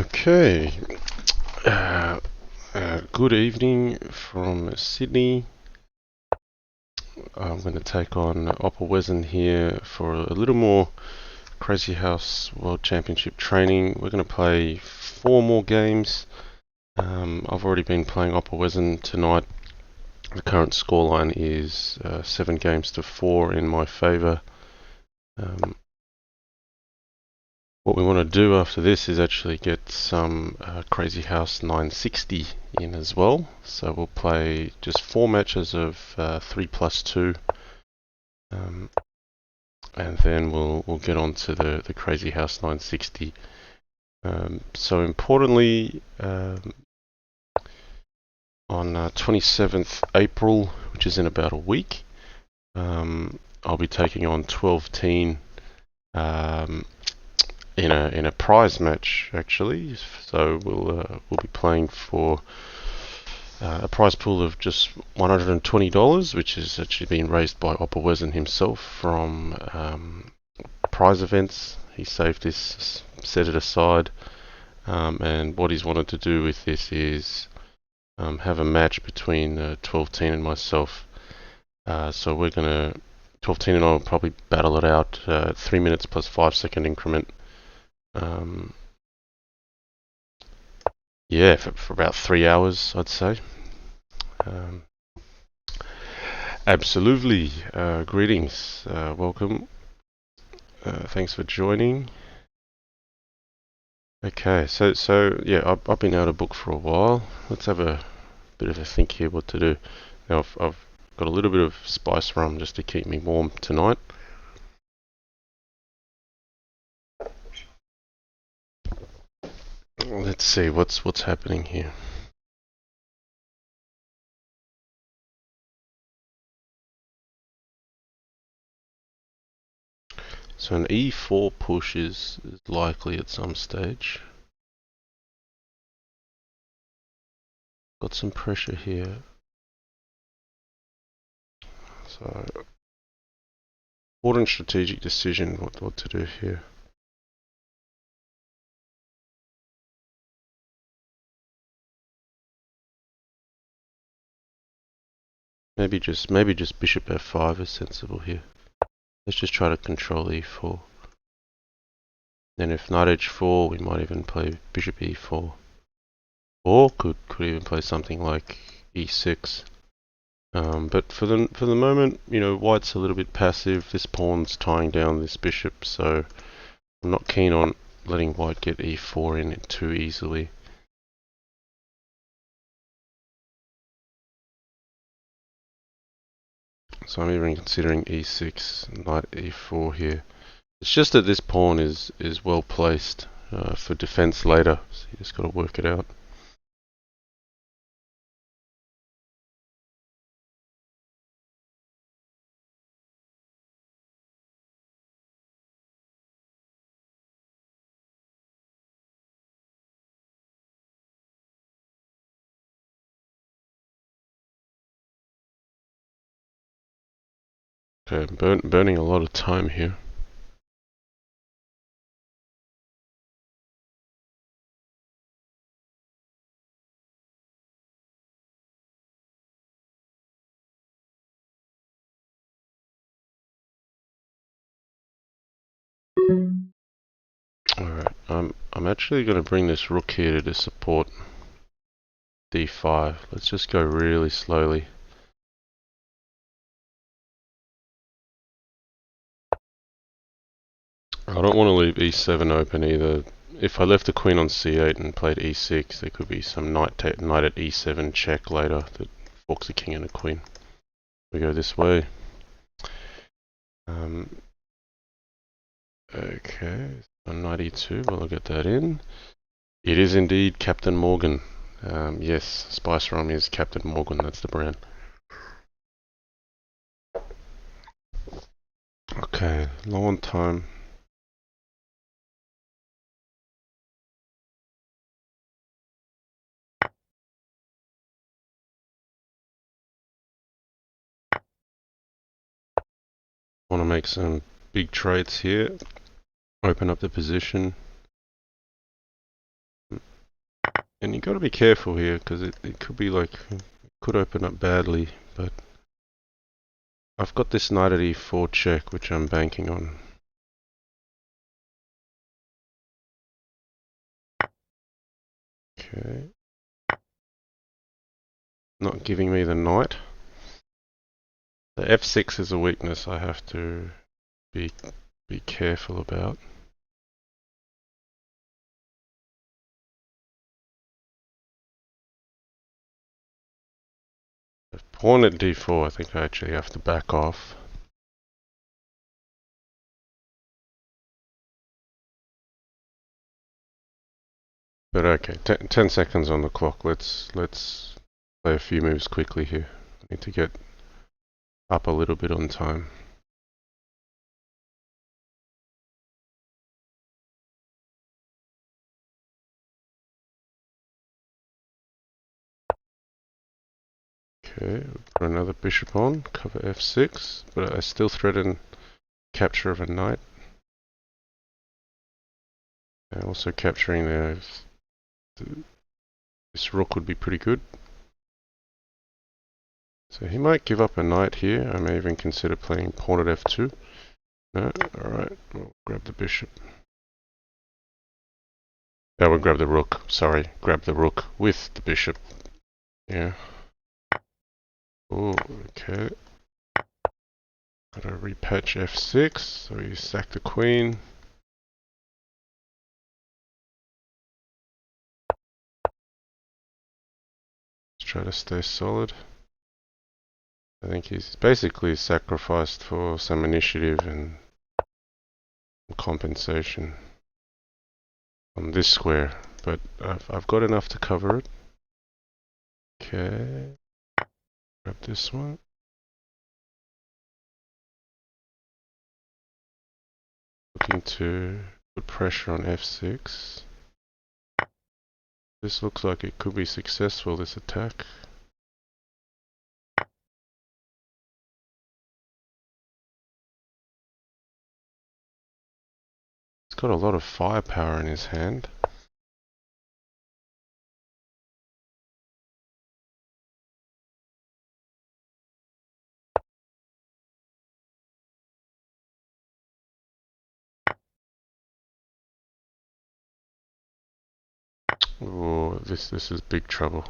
Okay, uh, good evening from Sydney. I'm going to take on opperwezen here for a little more Crazyhouse World Championship training. We're going to play 4 more games. I've already been playing opperwezen tonight. The current scoreline is 7 games to 4 in my favour. What we want to do after this is actually get some Crazyhouse 960 in as well. So we'll play just 4 matches of 3 plus 2, and then we'll get on to the Crazyhouse 960. So importantly, on 27th April, which is in about a week, I'll be taking on 12 teen. In a prize match actually, so we'll be playing for a prize pool of just $120, which is actually being raised by opperwezen himself from prize events. He saved this, set it aside, and what he's wanted to do with this is have a match between 12 teen and myself. So we're gonna 12 teen and I will probably battle it out 3 minutes plus 5-second increment. Yeah, for about 3 hours, I'd say. Absolutely. Greetings. Welcome. Thanks for joining. Okay, so yeah, I've been out of book for a while. Let's have a bit of a think here what to do. Now I've got a little bit of spice rum just to keep me warm tonight. Let's see what's happening here. So an e4 push is likely at some stage. Got some pressure here. So important strategic decision what to do here. Maybe just bishop f5 is sensible here. Let's just try to control e4. Then if knight h4, we might even play bishop e4. Or could even play something like e6. But for the moment, you know, white's a little bit passive. This pawn's tying down this bishop, so I'm not keen on letting white get e4 in too easily. So I'm even considering e6, knight e4 here. It's just that this pawn is well placed for defense later, so you just got to work it out. Okay, burning a lot of time here. Alright, I'm actually going to bring this rook here to support d5. Let's just go really slowly. I don't want to leave e7 open either. If I left the queen on c8 and played e6, there could be some knight at e7 check later that forks a king and a queen. We go this way. Okay, on knight e2, well, I'll get that in. It is indeed Captain Morgan. Yes, Spice Rum is Captain Morgan, that's the brand. Okay, low on time. Want to make some big trades here. Open up the position. And you got to be careful here because it could be like it could open up badly. But I've got this knight at e4 check, which I'm banking on. Okay. Not giving me the knight. The f6 is a weakness I have to be careful about. Pawn at d4, I think I actually have to back off. But okay, 10 seconds on the clock. Let's play a few moves quickly here. Need to get up a little bit on time. Okay, put another bishop on, cover f6, but I still threaten capture of a knight. And also capturing this rook would be pretty good. So he might give up a knight here. I may even consider playing pawn at f2. No, alright, we'll grab the bishop. Oh, we'll grab the rook. Sorry, grab the rook with the bishop. Yeah. Oh, okay. Gotta repatch f6, so you sack the queen. Let's try to stay solid. I think he's basically sacrificed for some initiative and compensation on this square, but I've got enough to cover it. Okay, grab this one. Looking to put pressure on f6. This looks like it could be successful, this attack. He's got a lot of firepower in his hand. Oh, this is big trouble.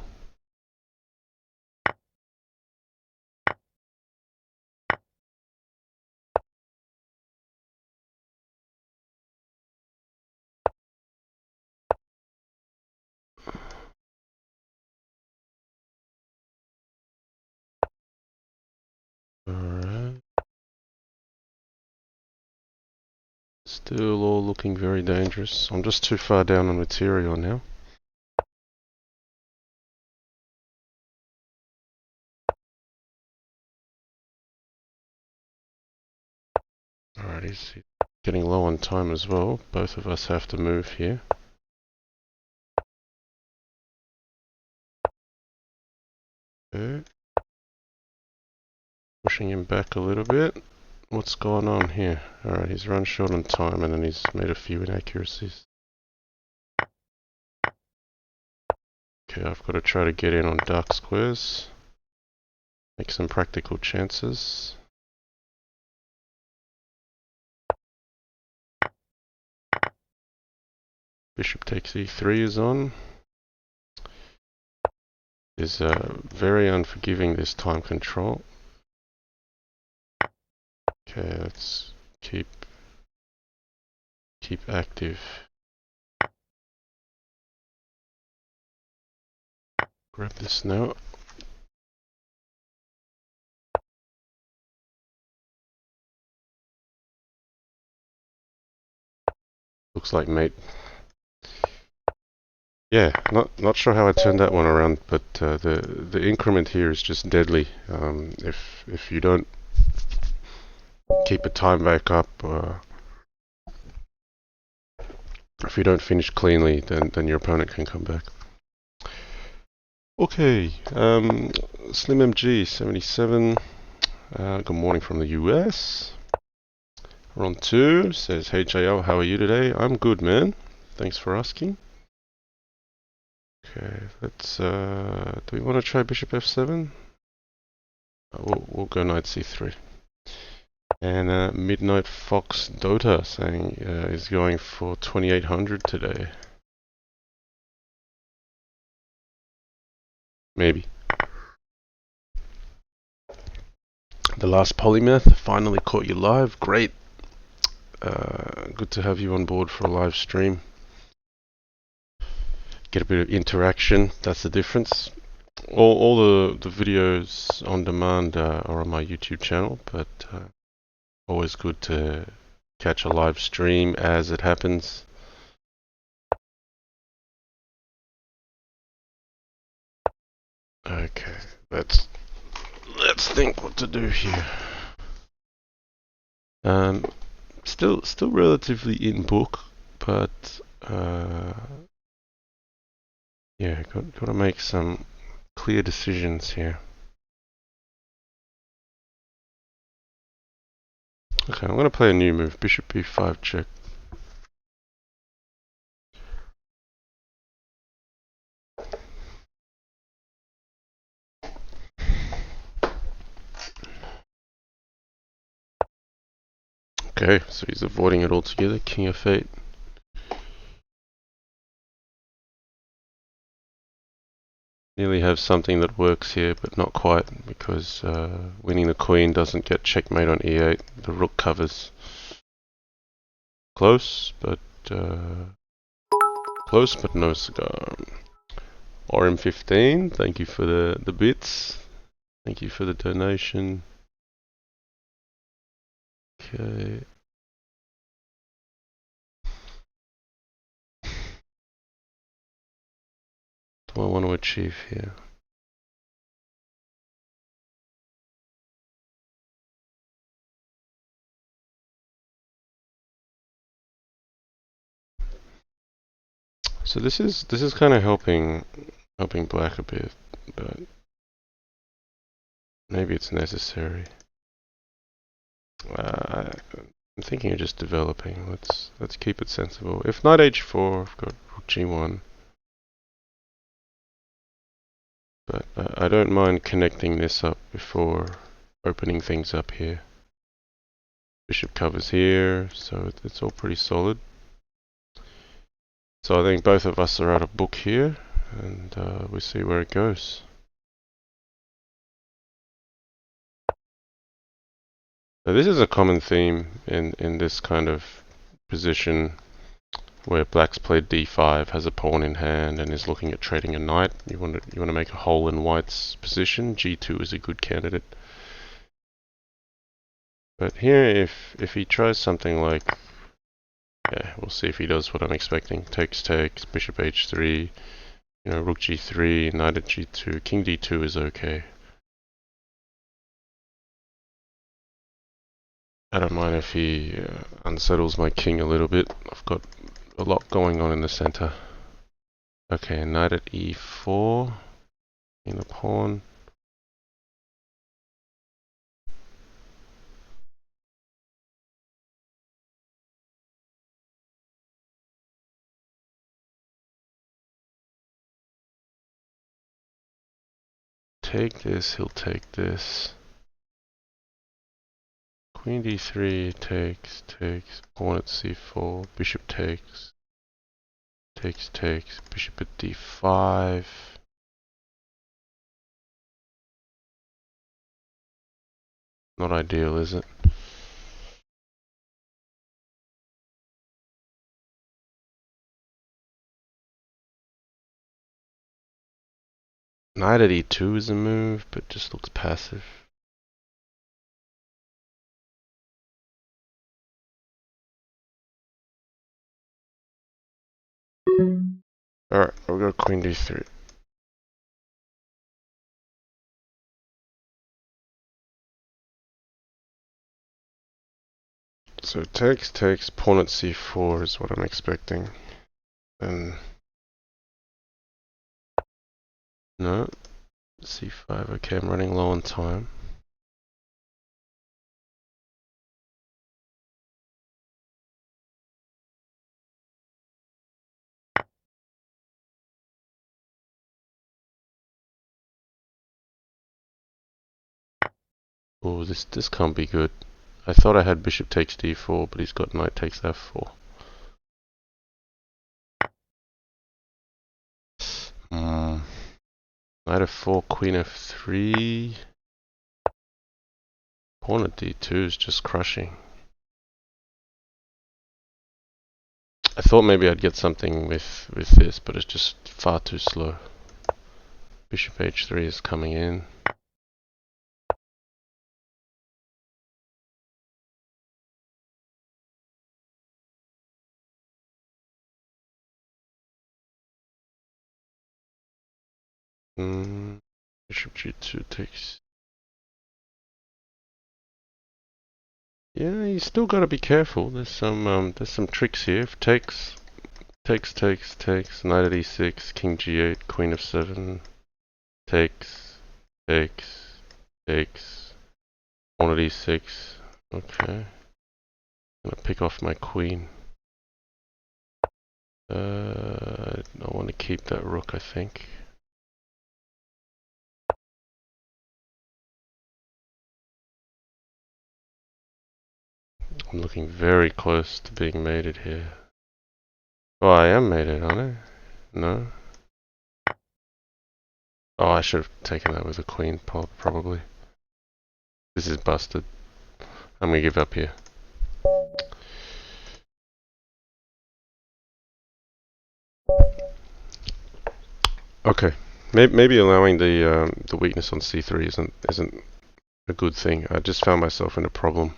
Alright. Still all looking very dangerous. I'm just too far down on material now. Alright, he's getting low on time as well. Both of us have to move here. Okay. Pushing him back a little bit. What's going on here? Alright, he's run short on time and then he's made a few inaccuracies. Okay, I've got to try to get in on dark squares. Make some practical chances. Bishop takes e3 is on. Is very unforgiving, this time control. Okay, let's keep active. Grab this now. Looks like mate. Yeah, not sure how I turned that one around, but the increment here is just deadly. If you don't keep a time back up, if you don't finish cleanly, then your opponent can come back. Okay, Slim MG 77. Good morning from the US. Ron 2 says, "Hey JL, how are you today?" I'm good, man. Thanks for asking. Okay, let's, do we want to try bishop f7? We'll go knight c3. And Midnight Fox Dota saying is going for 2800 today. Maybe. The Last Polymath finally caught you live. Great. Good to have you on board for a live stream. Get a bit of interaction. That's the difference. All the videos on demand are on my YouTube channel, but always good to catch a live stream as it happens. Okay, let's think what to do here. Still relatively in book, but yeah, got to make some clear decisions here. Okay, I'm going to play a new move, bishop b5 check. Okay, so he's avoiding it altogether, king f8. Nearly have something that works here, but not quite, because winning the queen doesn't get checkmate on e8. The rook covers. Close, but no cigar. RM15, thank you for the bits. Thank you for the donation. Okay. What do I want to achieve here? So this is kind of helping black a bit, but maybe it's necessary. I'm thinking of just developing. Let's keep it sensible. If knight h4, I've got rook g1, but I don't mind connecting this up before opening things up here. Bishop covers here, so it's all pretty solid. So I think both of us are out of book here, and we see where it goes. So this is a common theme in this kind of position where black's played d5, has a pawn in hand, and is looking at trading a knight. You want to make a hole in white's position. g2 is a good candidate. But here, if he tries something like, yeah, we'll see if he does what I'm expecting. Takes, bishop h3, rook g3, knight at g2, king d2 is okay. I don't mind if he unsettles my king a little bit. I've got a lot going on in the center. Okay, knight at e4, in the pawn. Take this, he'll take this. Queen d3 takes, pawn at c4, bishop takes, bishop at d5. Not ideal, is it? Knight at e2 is a move, but just looks passive. Alright, we'll go queen d3. So takes, pawn at c4 is what I'm expecting. Then no, c5. Okay, I'm running low on time. Oh, this can't be good. I thought I had bishop takes d4, but he's got knight takes f4. Knight f4, queen f3. Pawn at d2 is just crushing. I thought maybe I'd get something with this, but it's just far too slow. Bishop h3 is coming in. Bishop g2 takes. Yeah, you still got to be careful. There's some tricks here. If takes, takes, knight at e6, king g8, queen f7, takes, takes, pawn at e6. Okay, I'm gonna pick off my queen. I want to keep that rook, I think. I'm looking very close to being mated here. Oh, I am mated, aren't I? No? Oh, I should have taken that with a queen, probably. This is busted. I'm gonna give up here. Okay, maybe allowing the weakness on c3 isn't a good thing. I just found myself in a problem.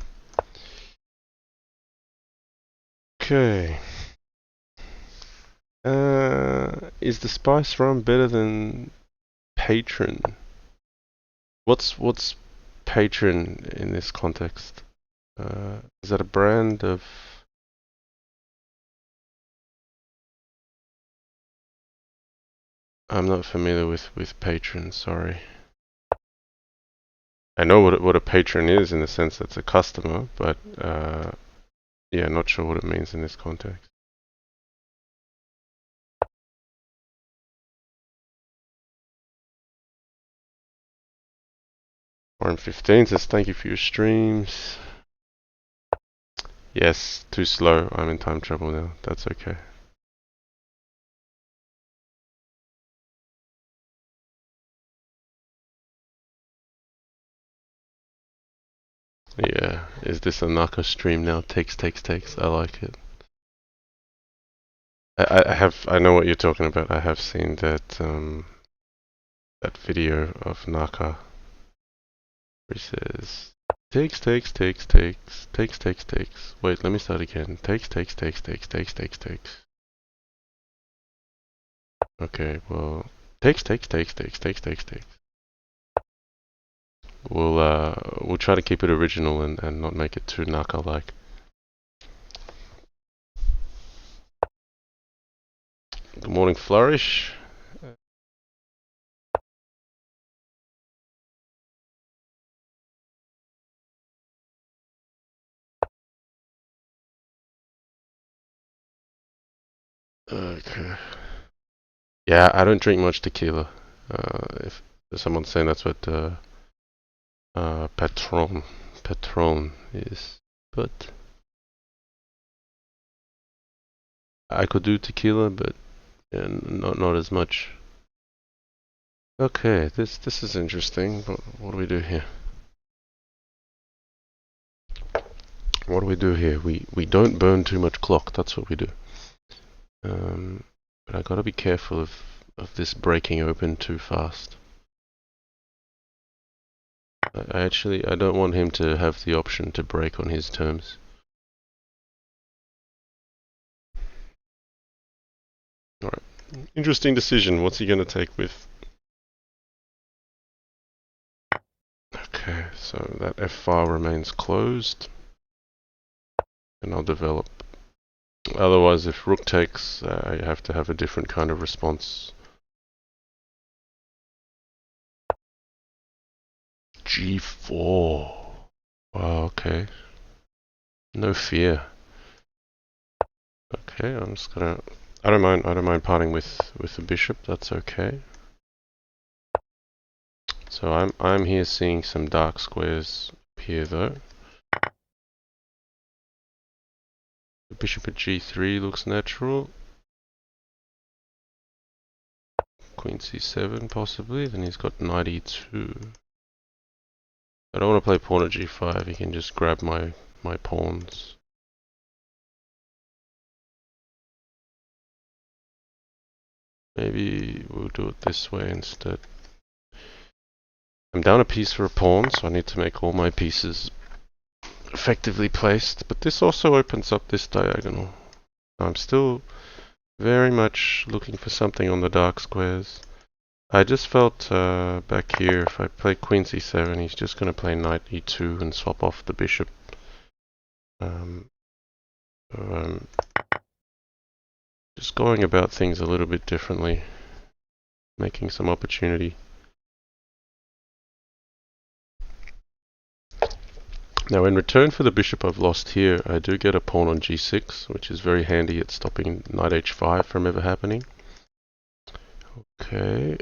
Okay. Is the spice rum better than patron? What's patron in this context? Is that a brand of? I'm not familiar with patron. Sorry. I know what a patron is in the sense that's a customer, but yeah, not sure what it means in this context. RM15 says thank you for your streams. Yes, too slow. I'm in time trouble now. That's okay. Yeah, is this a Naka stream now? Takes. I like it. I know what you're talking about. I have seen that that video of Naka where he says takes. Wait, let me start again. Takes. Okay, well, takes. We'll try to keep it original and not make it too Naka-like. Good morning, Flourish. Okay. Yeah, I don't drink much tequila. If someone's saying that's what Patron is, but I could do tequila, but yeah, not as much. Okay, this is interesting. What do we do here? What do we do here? We don't burn too much clock. That's what we do. But I gotta be careful of this breaking open too fast. I don't want him to have the option to break on his terms. Alright. Interesting decision. What's he gonna take with? Okay, so that F file remains closed. And I'll develop. Otherwise, if rook takes, I have to have a different kind of response. G4. Wow, okay. No fear. Okay, I'm just gonna. I don't mind parting with the bishop. That's okay. So I'm here seeing some dark squares here though. The bishop at g3 looks natural. Queen c7 possibly. Then he's got knight e2. I don't want to play pawn at g5. He can just grab my pawns. Maybe we'll do it this way instead. I'm down a piece for a pawn, so I need to make all my pieces effectively placed. But this also opens up this diagonal. I'm still very much looking for something on the dark squares. I just felt back here, if I play queen c7, he's just going to play knight e2 and swap off the bishop. Just going about things a little bit differently, making some opportunity. Now in return for the bishop I've lost here, I do get a pawn on g6, which is very handy at stopping knight h5 from ever happening. Okay.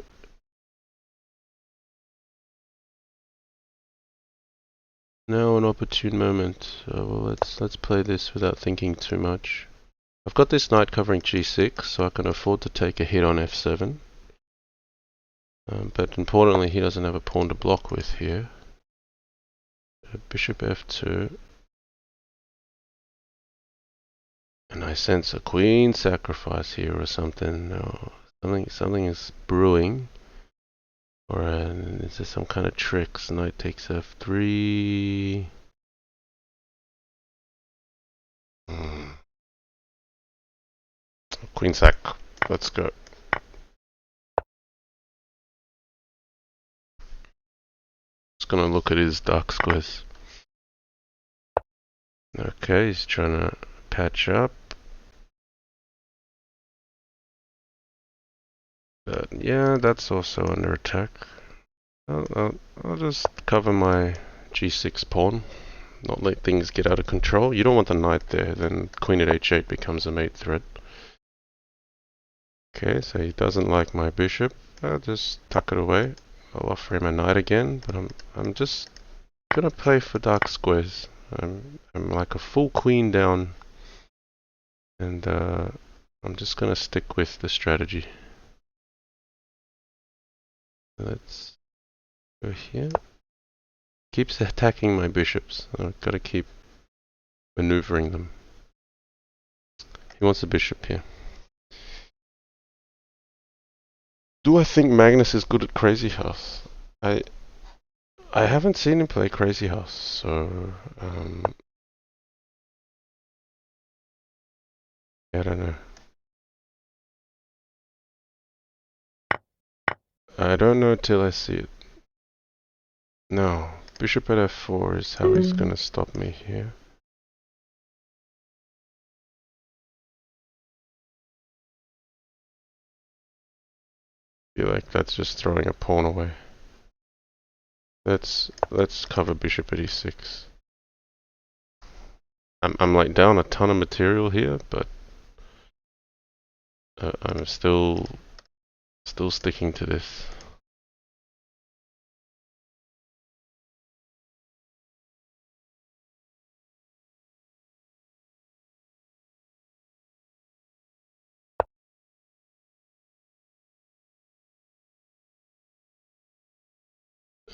Now an opportune moment. Well, let's play this without thinking too much. I've got this knight covering g6, so I can afford to take a hit on f7. But importantly, he doesn't have a pawn to block with here. Bishop f2. And I sense a queen sacrifice here or something. No, something is brewing. Or is there some kind of tricks? Knight takes f3. Queen sack. Let's go. Just gonna look at his dark squares. Okay, he's trying to patch up. But yeah, that's also under attack. I'll just cover my g6 pawn. Not let things get out of control. You don't want the knight there, then queen at h8 becomes a mate threat. Okay, so he doesn't like my bishop. I'll just tuck it away. I'll offer him a knight again, but I'm just gonna play for dark squares. I'm like a full queen down, and I'm just gonna stick with the strategy. Let's go here. Keeps attacking my bishops. I've got to keep maneuvering them. He wants a bishop here. Do I think Magnus is good at Crazyhouse? I haven't seen him play Crazyhouse, so I don't know. I don't know till I see it. No, bishop at f4 is how he's gonna stop me here. I feel like that's just throwing a pawn away. Let's cover bishop at e6. I'm like down a ton of material here, but I'm still sticking to this.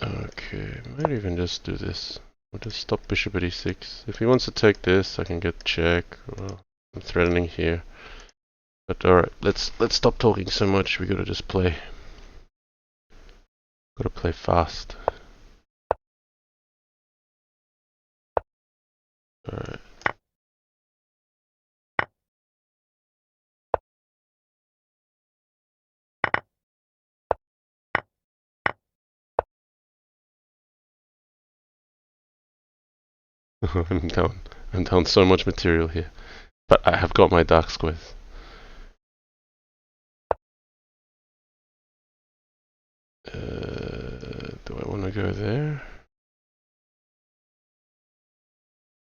Okay, might even just do this. We'll just stop bishop at e6. If he wants to take this, I can get check. Well, I'm threatening here. But alright, let's stop talking so much. We gotta just play. Gotta play fast. Alright. I'm down so much material here. But I have got my dark squares. Do I want to go there?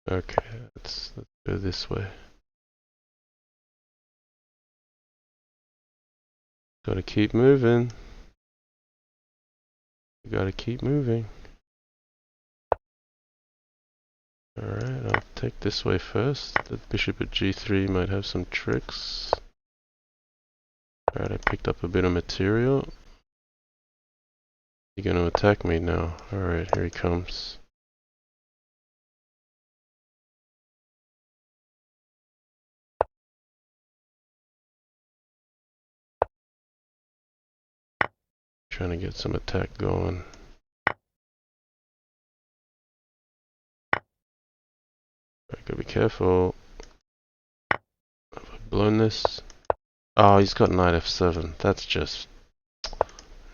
Okay, let's go this way. Gotta keep moving. We gotta keep moving. Alright, I'll take this way first. The bishop at g3 might have some tricks. Alright, I picked up a bit of material. You're gonna attack me now. Alright, here he comes. Trying to get some attack going. I gotta be careful. Have I blown this? Oh, he's got knight f7. That's just...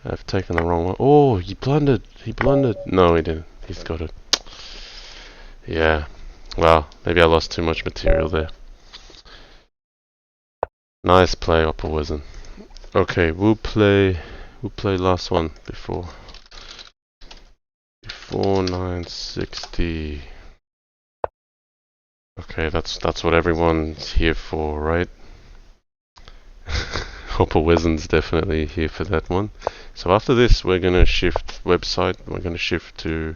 I've taken the wrong one. Oh, he blundered. He blundered. No, he didn't. He's got it. Yeah. Well, maybe I lost too much material there. Nice play, opperwezen. Okay, we'll play last one before 960. Okay, that's what everyone's here for, right? opperwezen's definitely here for that one. So after this, we're gonna shift website. We're gonna shift to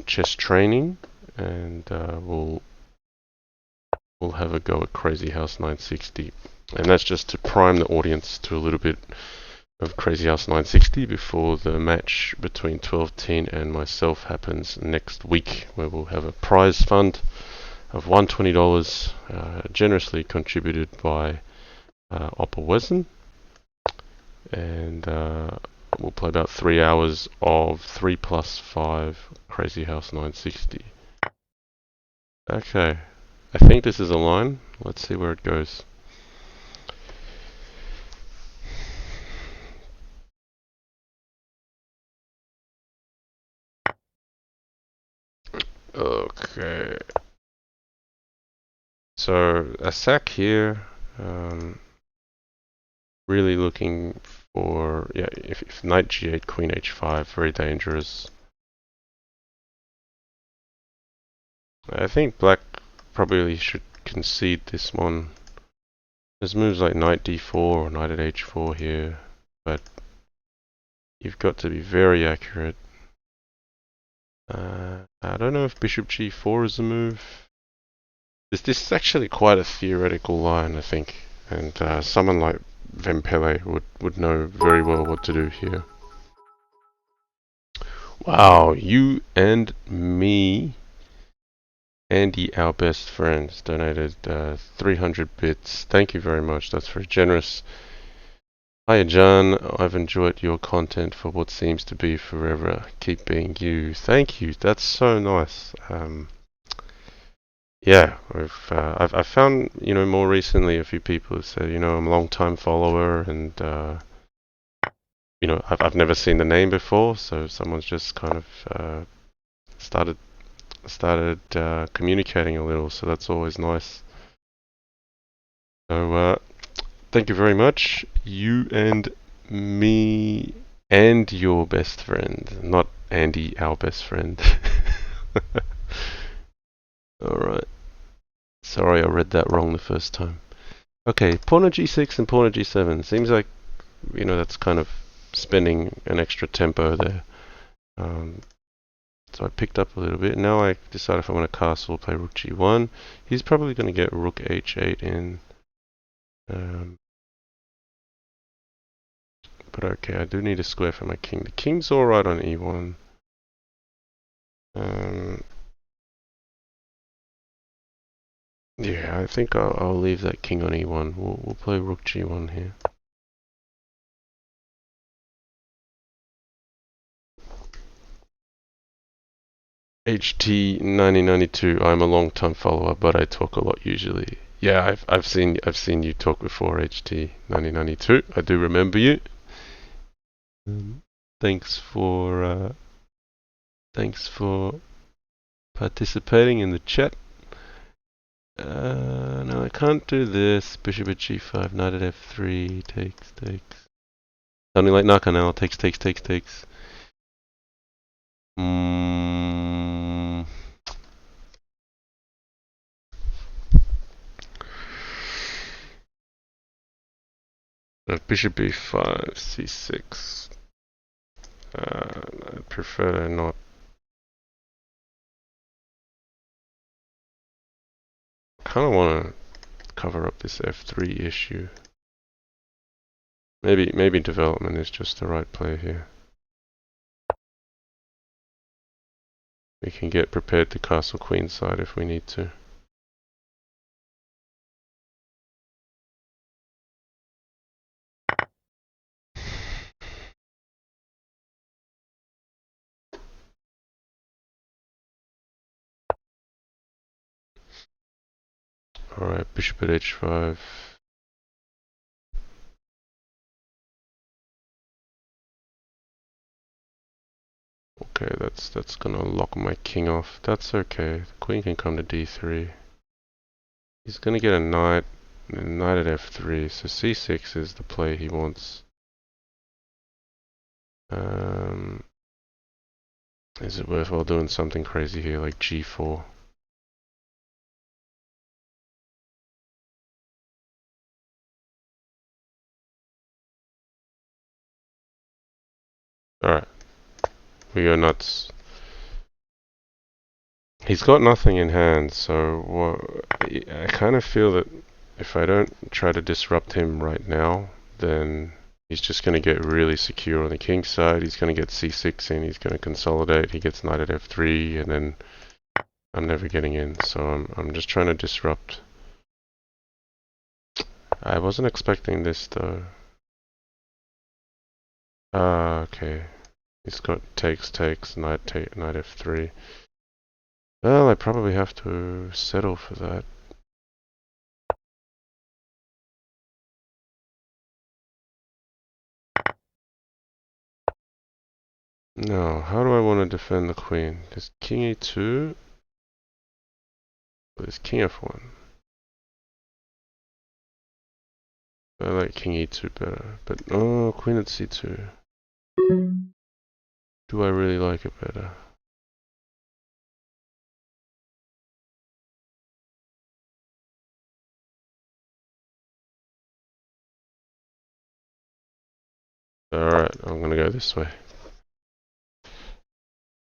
chess training, and we'll have a go at Crazyhouse 960. And that's just to prime the audience to a little bit of Crazyhouse 960 before the match between 12Teen and myself happens next week, where we'll have a prize fund of $120, generously contributed by opperwezen, and we'll play about 3 hours of 3+5 Crazyhouse 960. Okay, I think this is a line. Let's see where it goes. Okay. So a sack here. Really looking for, yeah, if knight g8, queen h5, very dangerous. I think black probably should concede this one. There's moves like knight d4 or knight at h4 here, but you've got to be very accurate. I don't know if bishop g4 is a move. This is actually quite a theoretical line, I think, and someone like Vempele would know very well what to do here. Wow, you and me, Andy, our best friends, donated 300 bits. Thank you very much. That's very generous. Hiya, John. I've enjoyed your content for what seems to be forever. Keep being you. Thank you. That's so nice. Yeah, I've found, more recently a few people have said, I'm a long time follower, and I've never seen the name before, so someone's just kind of started communicating a little, so that's always nice. So thank you very much, you and me and your best friend, not Andy, our best friend. Alright. Sorry I read that wrong the first time. Okay, pawn on g6 and pawn on g7. Seems like, that's kind of spending an extra tempo there. So I picked up a little bit. Now I decide if I want to castle, play rook g1. He's probably going to get rook h8 in. But okay, I do need a square for my king. The king's alright on e1. Yeah, I think I'll leave that king on e1. We'll play rook g1 here. HT 1992. I'm a long time follower, but I talk a lot usually. Yeah, I've seen you talk before, HT 1992. I do remember you. Thanks for participating in the chat. No, I can't do this. Bishop at g5, knight at f3, takes. Something like Nakanel, takes. Bishop b5, c6. I'd prefer to not. Kind of want to cover up this f3 issue. Maybe development is just the right play here. We can get prepared to castle queenside if we need to. Alright, bishop at h5. Okay, that's gonna lock my king off. That's okay. The queen can come to d3. He's gonna get a knight at f3, so c6 is the play he wants. Is it worthwhile doing something crazy here like g4? Alright, we go nuts. He's got nothing in hand, so I kind of feel that if I don't try to disrupt him right now, then he's just going to get really secure on the king side. He's going to get c6 in, he's going to consolidate, he gets knight at f3, and then I'm never getting in. So I'm just trying to disrupt. I wasn't expecting this though. Okay. He's got takes, knight f3. Well, I probably have to settle for that. No, how do I want to defend the queen? There's king e2. There's king f1. I like king e2 better, but oh, queen at c2. Do I really like it better? Alright, I'm gonna go this way.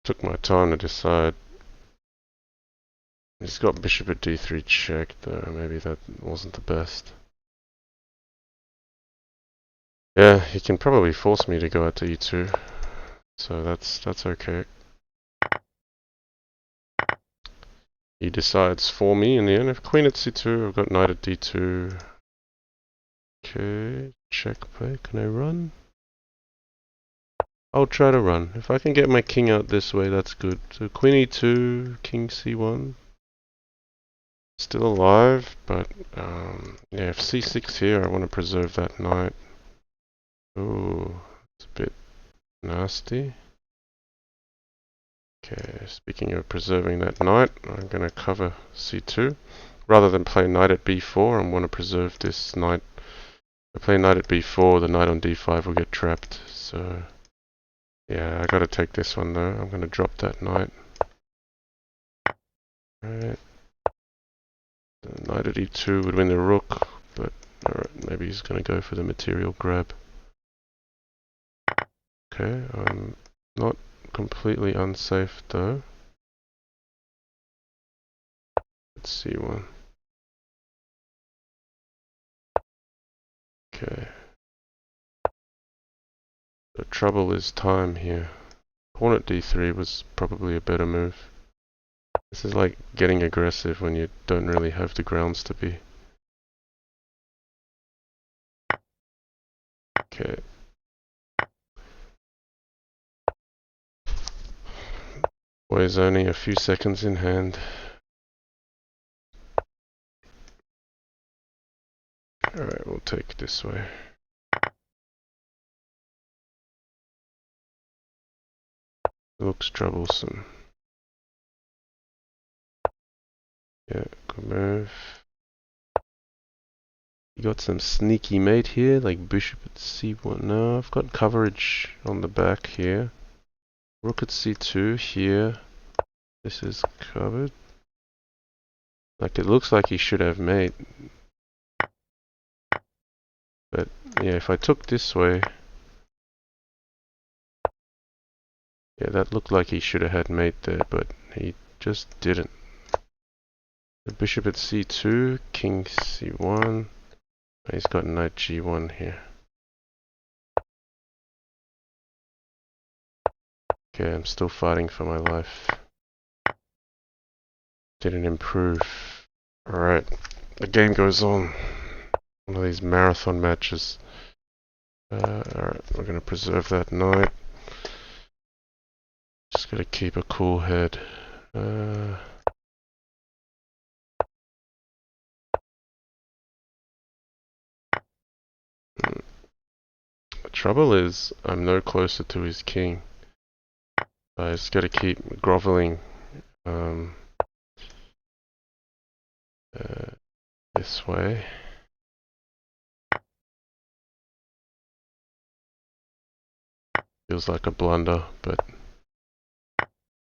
Took my time to decide. He's got bishop at d3 check though, maybe that wasn't the best. Yeah, he can probably force me to go out to e2, so that's okay. He decides for me in the end. If queen at c2, I've got knight at d2. Okay, check play. Can I run? I'll try to run. If I can get my king out this way, that's good. So queen e2, king c1. Still alive, but yeah, if c6 here, I want to preserve that knight. Ooh, it's a bit nasty. Okay, speaking of preserving that knight, I'm going to cover c2. Rather than play knight at b4, I want to preserve this knight. If I play knight at b4, the knight on d5 will get trapped. So yeah, I got to take this one though. I'm going to drop that knight. Alright. The knight at e2 would win the rook, but alright, maybe he's going to go for the material grab. Okay, I'm not completely unsafe though. Let's see one. Okay. The trouble is time here. Pawn at d3 was probably a better move. This is like getting aggressive when you don't really have the grounds to be. Okay. Boy's only a few seconds in hand. Alright, we'll take it this way. Looks troublesome. Yeah, good move. You got some sneaky mate here, like bishop at c1. No, I've got coverage on the back here. Rook at c2 here. This is covered. Like it looks like he should have mate. But yeah, if I took this way, Yeah, that looked like he should have had mate there, but he just didn't. The bishop at c2, king c1. He's got knight g1 here. Okay, I'm still fighting for my life. Didn't improve. Alright, the game goes on. One of these marathon matches. Alright, we're going to preserve that knight. Just got to keep a cool head. The trouble is, I'm no closer to his king. I just got to keep groveling this way. Feels like a blunder, but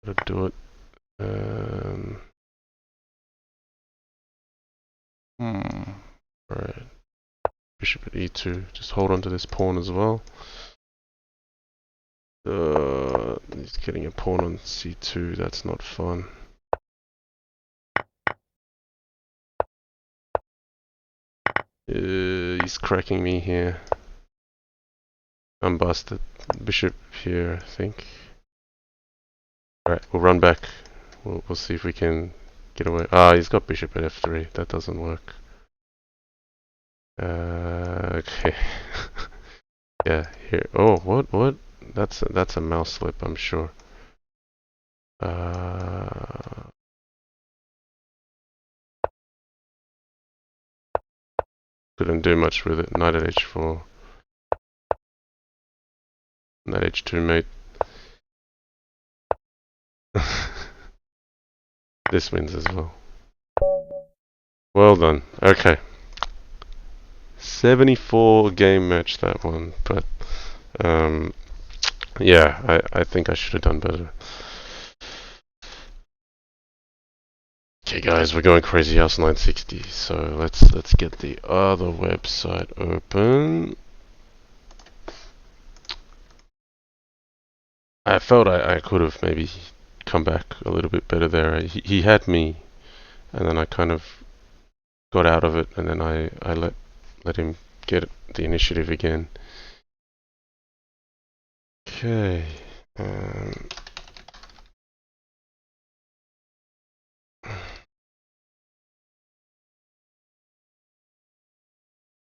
gotta do it. Alright. Bishop at e2. Just hold on to this pawn as well. He's getting a pawn on c2. That's not fun. He's cracking me here. I'm busted. Bishop here, I think. Alright, we'll run back. We'll see if we can get away. Ah, he's got bishop at f3. That doesn't work. Okay. Yeah, here. Oh, what? That's a mouse slip, I'm sure. Couldn't do much with it. Knight at h4. Knight h2, mate. This wins as well. Well done. Okay. 74 game match, that one. But, yeah, I think I should have done better. Okay guys, we're going Crazyhouse 960, so let's get the other website open. I felt I could have maybe come back a little bit better there. He had me, and then I kind of got out of it, and then I let him get the initiative again. Okay.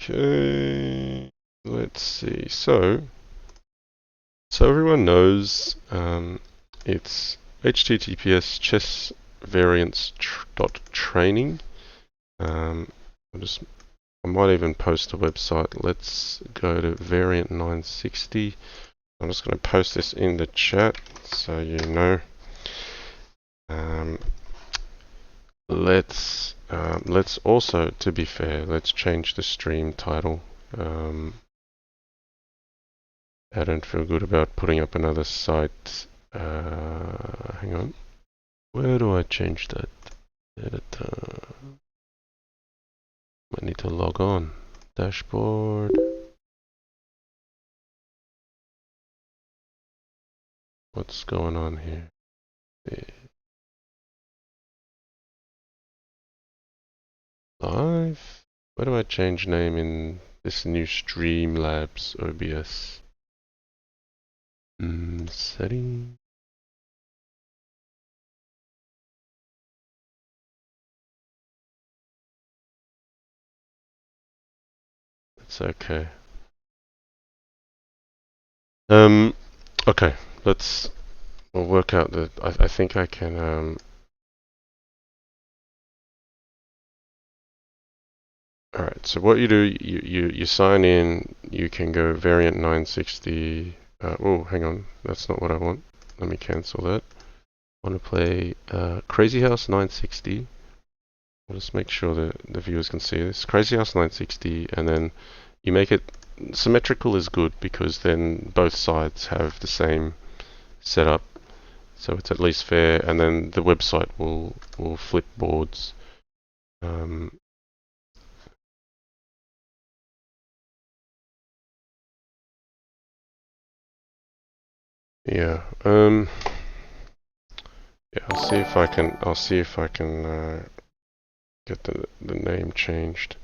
Okay. Let's see. So everyone knows it's https chessvariants.training. I might even post a website. Let's go to variant 960. I'm just going to post this in the chat so you know. Let's also, to be fair, let's change the stream title. I don't feel good about putting up another site. Hang on. Where do I change that? Editor. I need to log on. Dashboard. What's going on here? Live? Where do I change name in this new Streamlabs OBS? Setting. It's okay. Okay. We'll work out the. I think I can. Alright, so what you do, you sign in, you can go variant 960. Oh, hang on, that's not what I want. Let me cancel that. I want to play Crazyhouse 960. I'll just make sure that the viewers can see this. Crazyhouse 960, and then you make it symmetrical is good because then both sides have the same setup, so it's at least fair. And then the website will flip boards. Yeah. Yeah. I'll see if I can. I'll see if I can get the name changed.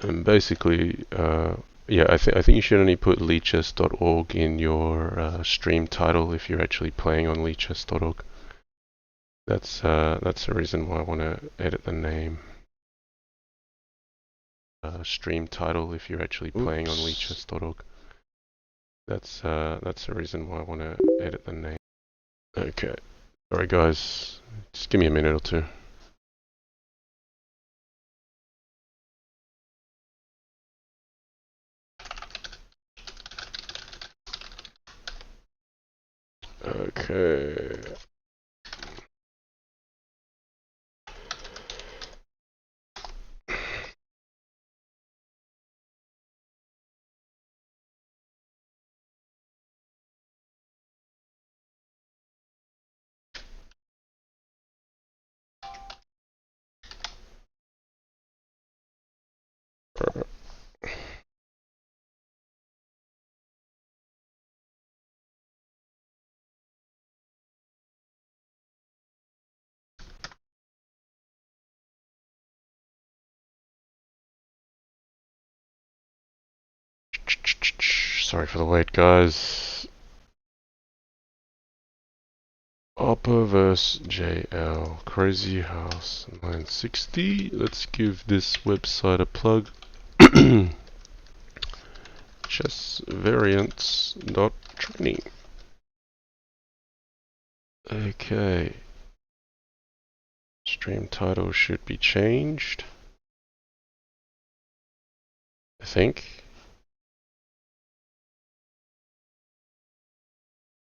And basically, yeah, I think you should only put leechess.org in your stream title if you're actually playing on leechess.org. That's the reason why I want to edit the name. Stream title if you're actually playing on leechess.org. That's the reason why I want to edit the name. Okay. Alright guys, just give me a minute or two. Okay. Sorry for the wait, guys. Opperwezen JL Crazyhouse 960. Let's give this website a plug. Chessvariants.training. Okay. Stream title should be changed, I think.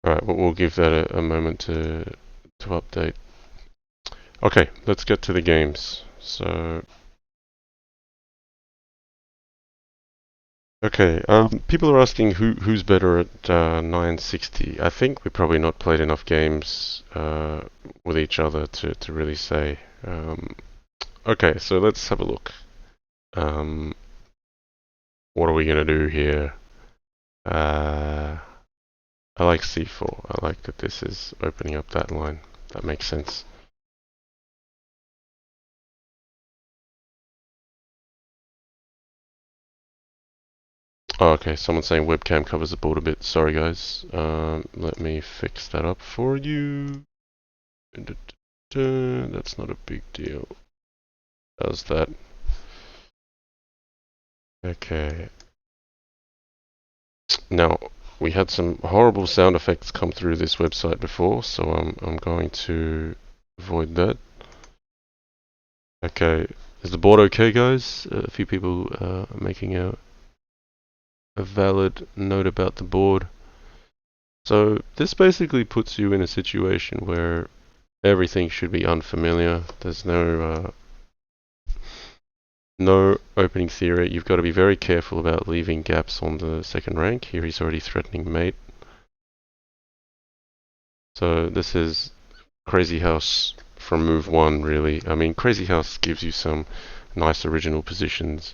Alright, we'll give that a moment to update. Okay, let's get to the games. So, okay, people are asking who's better at 960. I think we probably not played enough games with each other to really say. Okay, so let's have a look. What are we gonna do here? I like c4. I like that this is opening up that line. That makes sense. Oh, okay, someone's saying webcam covers the board a bit. Sorry, guys. Let me fix that up for you. That's not a big deal. How's that? Okay. Now, we had some horrible sound effects come through this website before, so I'm going to avoid that. Okay, is the board okay, guys? A few people making a valid note about the board. So this basically puts you in a situation where everything should be unfamiliar. There's no opening theory. You've got to be very careful about leaving gaps on the second rank. Here he's already threatening mate. So this is Crazyhouse from move 1, really. I mean, Crazyhouse gives you some nice original positions,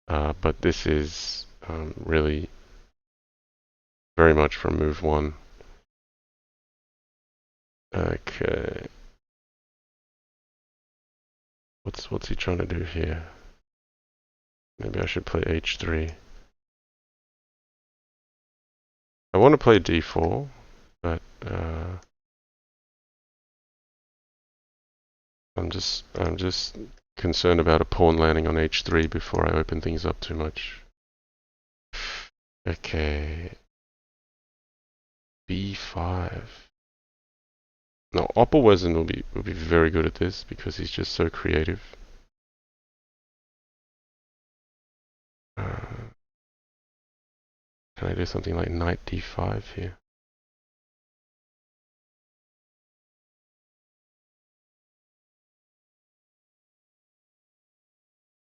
but this is really very much from move 1. Okay. What's he trying to do here? Maybe I should play h3. I want to play d4, but I'm just concerned about a pawn landing on h3 before I open things up too much. Okay. b5. No, opperwezen will be very good at this because he's just so creative. Can I do something like knight d5 here?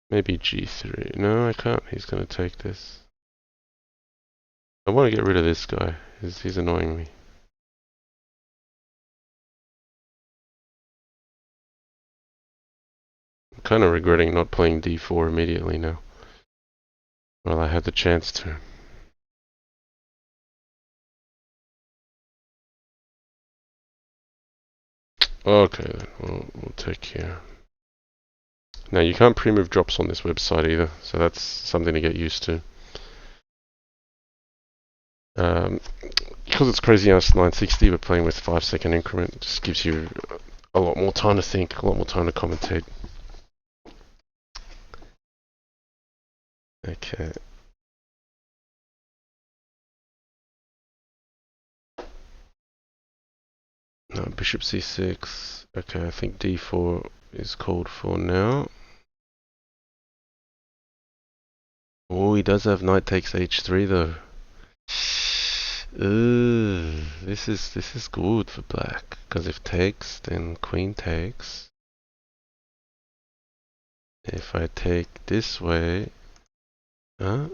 Maybe g3. No, I can't. He's going to take this. I want to get rid of this guy. He's annoying me. kind of regretting not playing d4 immediately now. Well, I had the chance to. Okay, then we'll take here. Now you can't pre-move drops on this website either, so that's something to get used to. Because it's Crazyhouse 960, we're playing with 5-second increment. It just gives you a lot more time to think, a lot more time to commentate. Okay. No, bishop c6. Okay, I think d4 is called for now. Oh, he does have knight takes h3 though. Ooh, this is good for black. Because if takes, then queen takes. If I take this way, huh?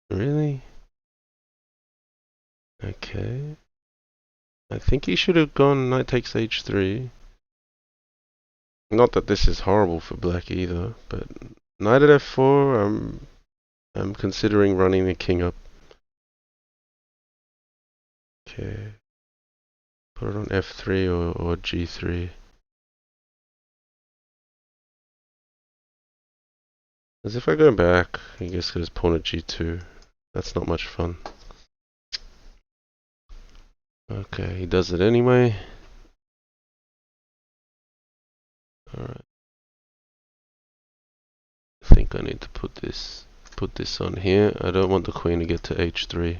Really? Okay. I think he should have gone knight takes h3. Not that this is horrible for black either, but knight at f4, I'm considering running the king up. Okay. Put it on f3 or g3. As if I go back, I guess goes pawn at g2. That's not much fun. Okay, he does it anyway. Alright. I think I need to put this on here. I don't want the queen to get to h3.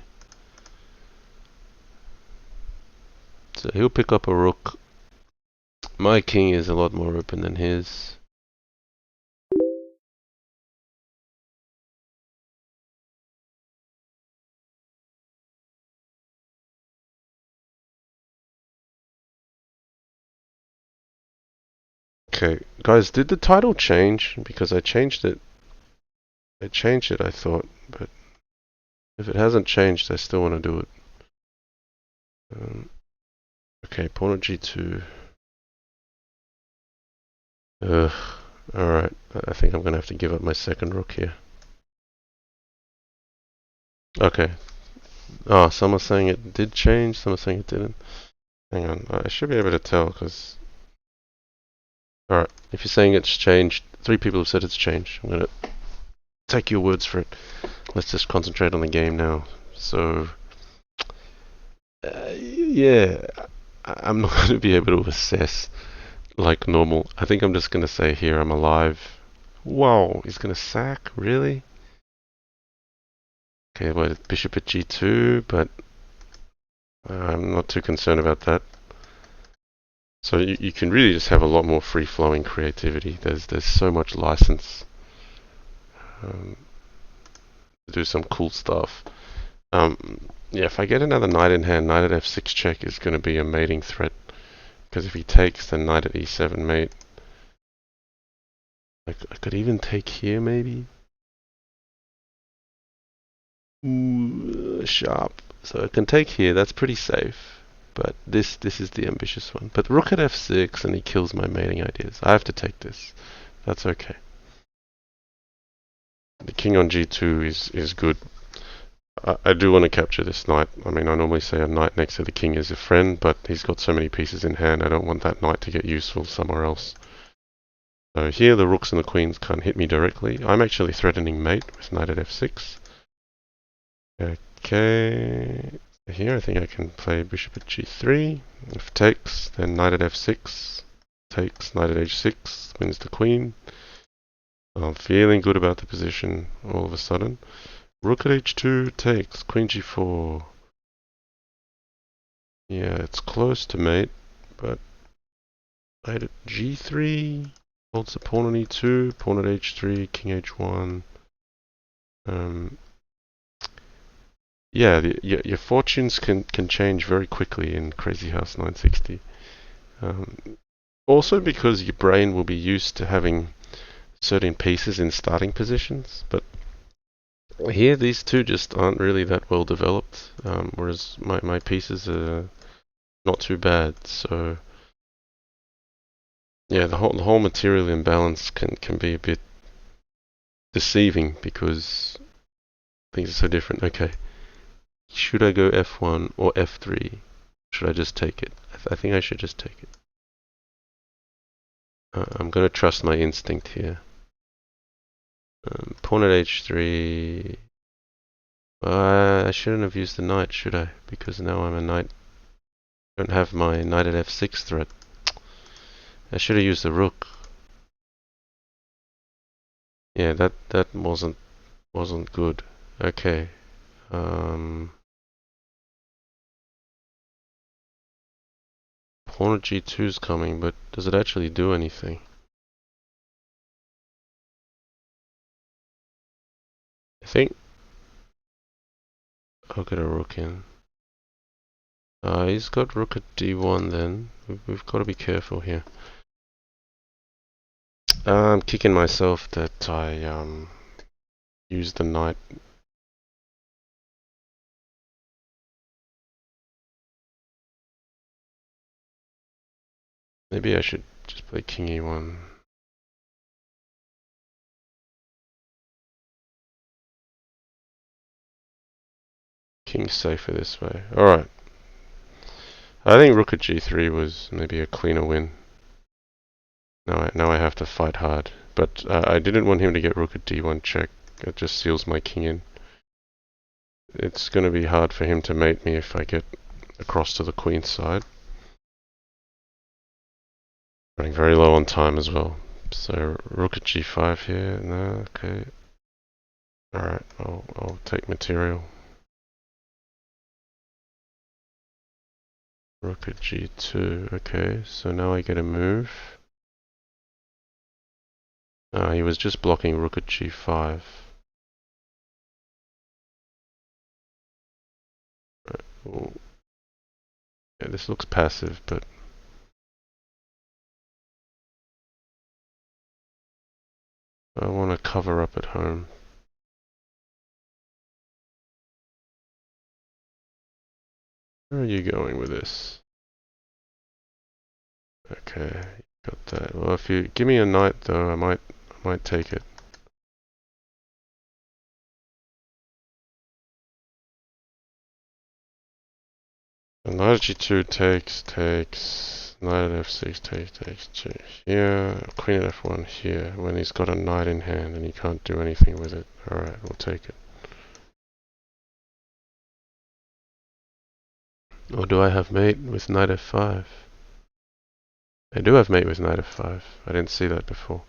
So he'll pick up a rook. My king is a lot more open than his. Okay, guys, did the title change? Because I changed it. I changed it, I thought, but if it hasn't changed, I still want to do it. Okay, pawn at g2. Ugh. Alright, I think I'm going to have to give up my second rook here. Okay. Oh, some are saying it did change, some are saying it didn't. Hang on, I should be able to tell, because... Alright, if you're saying it's changed, 3 people have said it's changed. I'm going to take your words for it. Let's just concentrate on the game now. So... yeah, I'm not going to be able to assess like normal. I think I'm just going to say here I'm alive. Wow, he's going to sack? Really? Okay, well, bishop at g2, but I'm not too concerned about that. So you can really just have a lot more free-flowing creativity. There's so much license to do some cool stuff. Yeah, if I get another knight in hand, knight at f6 check is going to be a mating threat. Because if he takes, then knight at e7 mate. I could even take here, maybe? Ooh, sharp. So I can take here, that's pretty safe. But this is the ambitious one. But rook at f6 and he kills my mating ideas. I have to take this. That's okay. The king on g2 is good. I do want to capture this knight. I mean, I normally say a knight next to the king is a friend, but he's got so many pieces in hand, I don't want that knight to get useful somewhere else. So here the rooks and the queens can't hit me directly. I'm actually threatening mate with knight at f6. Okay, here I think I can play bishop at g3. If takes, then knight at f6. Takes, knight at h6, wins the queen. I'm feeling good about the position all of a sudden. Rook at h2 takes, queen g4. Yeah, it's close to mate, but knight at g3 holds the pawn on e2, pawn at h3, king h1. Yeah, your fortunes can change very quickly in Crazyhouse 960. Also because your brain will be used to having certain pieces in starting positions, but here these two just aren't really that well developed, whereas my pieces are not too bad, so Yeah, the whole material imbalance can be a bit deceiving because things are so different. Okay, should I go f1 or f3? Should I just take it? I think I should just take it. I'm gonna trust my instinct here. Pawn at h3. I shouldn't have used the knight, should I? Because now I'm a knight. I don't have my knight at f6 threat. I should have used the rook. Yeah, that wasn't good. Okay. Pawn at g2 is coming, but does it actually do anything? I think I'll get a rook in. He's got rook at d1 then. We've got to be careful here. I'm kicking myself that I used the knight. Maybe I should just play king e1. King's safer this way. Alright. I think rook at g3 was maybe a cleaner win. Now I have to fight hard. But I didn't want him to get rook at d1 check. It just seals my king in. It's going to be hard for him to mate me if I get across to the queen side. Running very low on time as well. So rook at g5 here. No, okay. Alright, I'll take material. Rook at g2. Okay, so now I get a move. He was just blocking rook at g5. Right. Yeah, this looks passive, but I want to cover up at home. Where are you going with this? Okay, got that. Well, if you give me a knight, though, I might take it. And knight at g2 takes. Knight at f6 takes here. Queen at f1 here. When he's got a knight in hand and he can't do anything with it. Alright, we'll take it. Or do I have mate with knight f5? I do have mate with knight f5. I didn't see that before.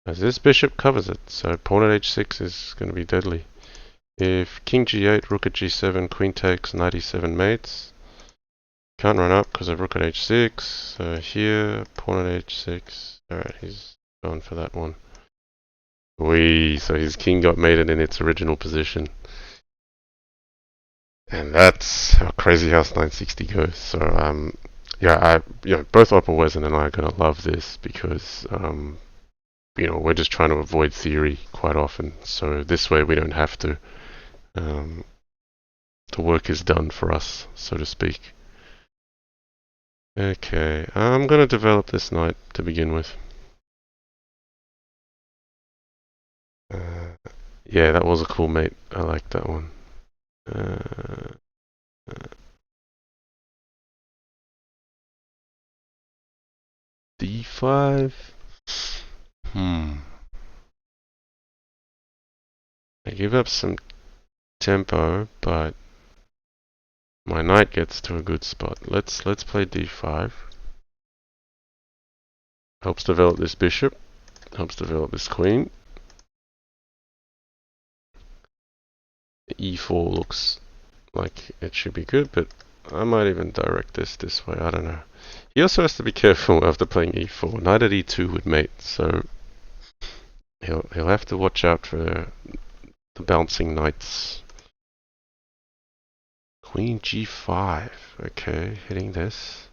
As this bishop covers it, so pawn at h6 is going to be deadly. If king g8, rook at g7, queen takes, knight e7 mates. Can't run up because of rook at h6. So here, pawn at h6. Alright, he's going for that one. Whee! So his king got mated in its original position. And that's how Crazyhouse 960 goes. So yeah, both opperwezen and I are gonna love this because we're just trying to avoid theory quite often. So this way we don't have to. The work is done for us, so to speak. Okay, I'm gonna develop this knight to begin with. Yeah, that was a cool mate. I like that one. D5. I give up some tempo, but my knight gets to a good spot. Let's play D5. Helps develop this bishop. Helps develop this queen. E4 looks like it should be good, but I might even direct this way. I don't know. He also has to be careful after playing E4. Knight at E2 would mate, so he'll have to watch out for the bouncing knights. Queen G5. Okay, hitting this.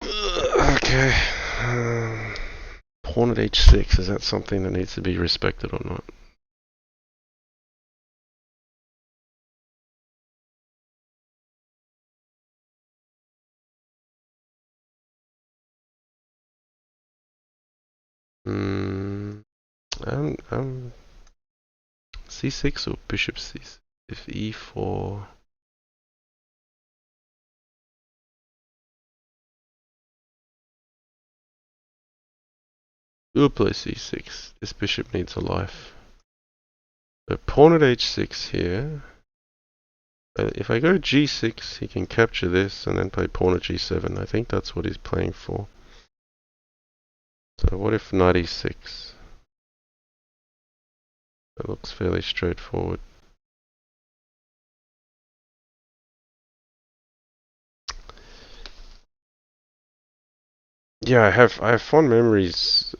Okay. Pawn at H6. Is that something that needs to be respected or not? Mm, c6 or bishop c6? If e4. We'll play c6. This bishop needs a life. So pawn at h6 here. If I go g6, he can capture this and then play pawn at g7. I think that's what he's playing for. So what if knight e6? That looks fairly straightforward. Yeah, I have fond memories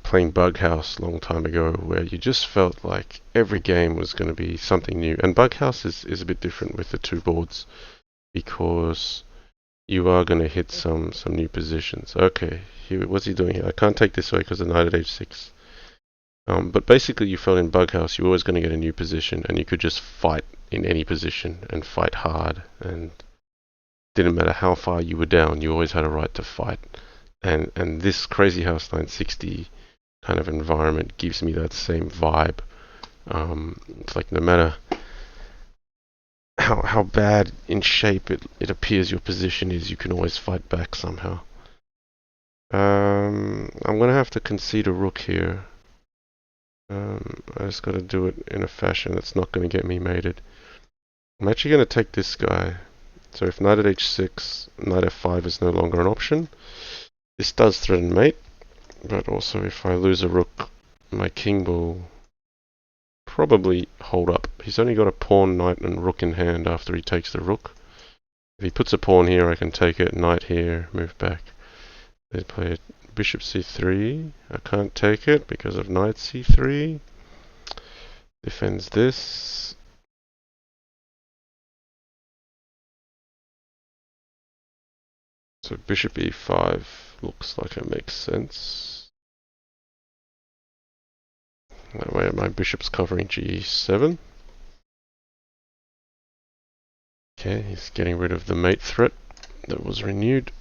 playing Bug House a long time ago, where you just felt like every game was going to be something new. And Bug House is a bit different with the two boards because you are going to hit some new positions. Okay, what's he doing here? I can't take this way because of knight at h6. But basically, you felt in Bug House you were always going to get a new position, and you could just fight in any position and fight hard, and didn't matter how far you were down, you always had a right to fight. And this Crazyhouse 960 kind of environment gives me that same vibe. It's like no matter how bad in shape it appears your position is, you can always fight back somehow. I'm gonna have to concede a rook here. I just gotta do it in a fashion that's not gonna get me mated. I'm actually gonna take this guy. So if knight at h6, knight f5 is no longer an option. This does threaten mate, but also if I lose a rook, my king will probably hold up. He's only got a pawn, knight, and rook in hand after he takes the rook. If he puts a pawn here, I can take it, knight here, move back. They play bishop c3. I can't take it because of knight c3. Defends this. So bishop e5 looks like it makes sense. That way my bishop's covering g7. Okay, he's getting rid of the mate threat that was renewed.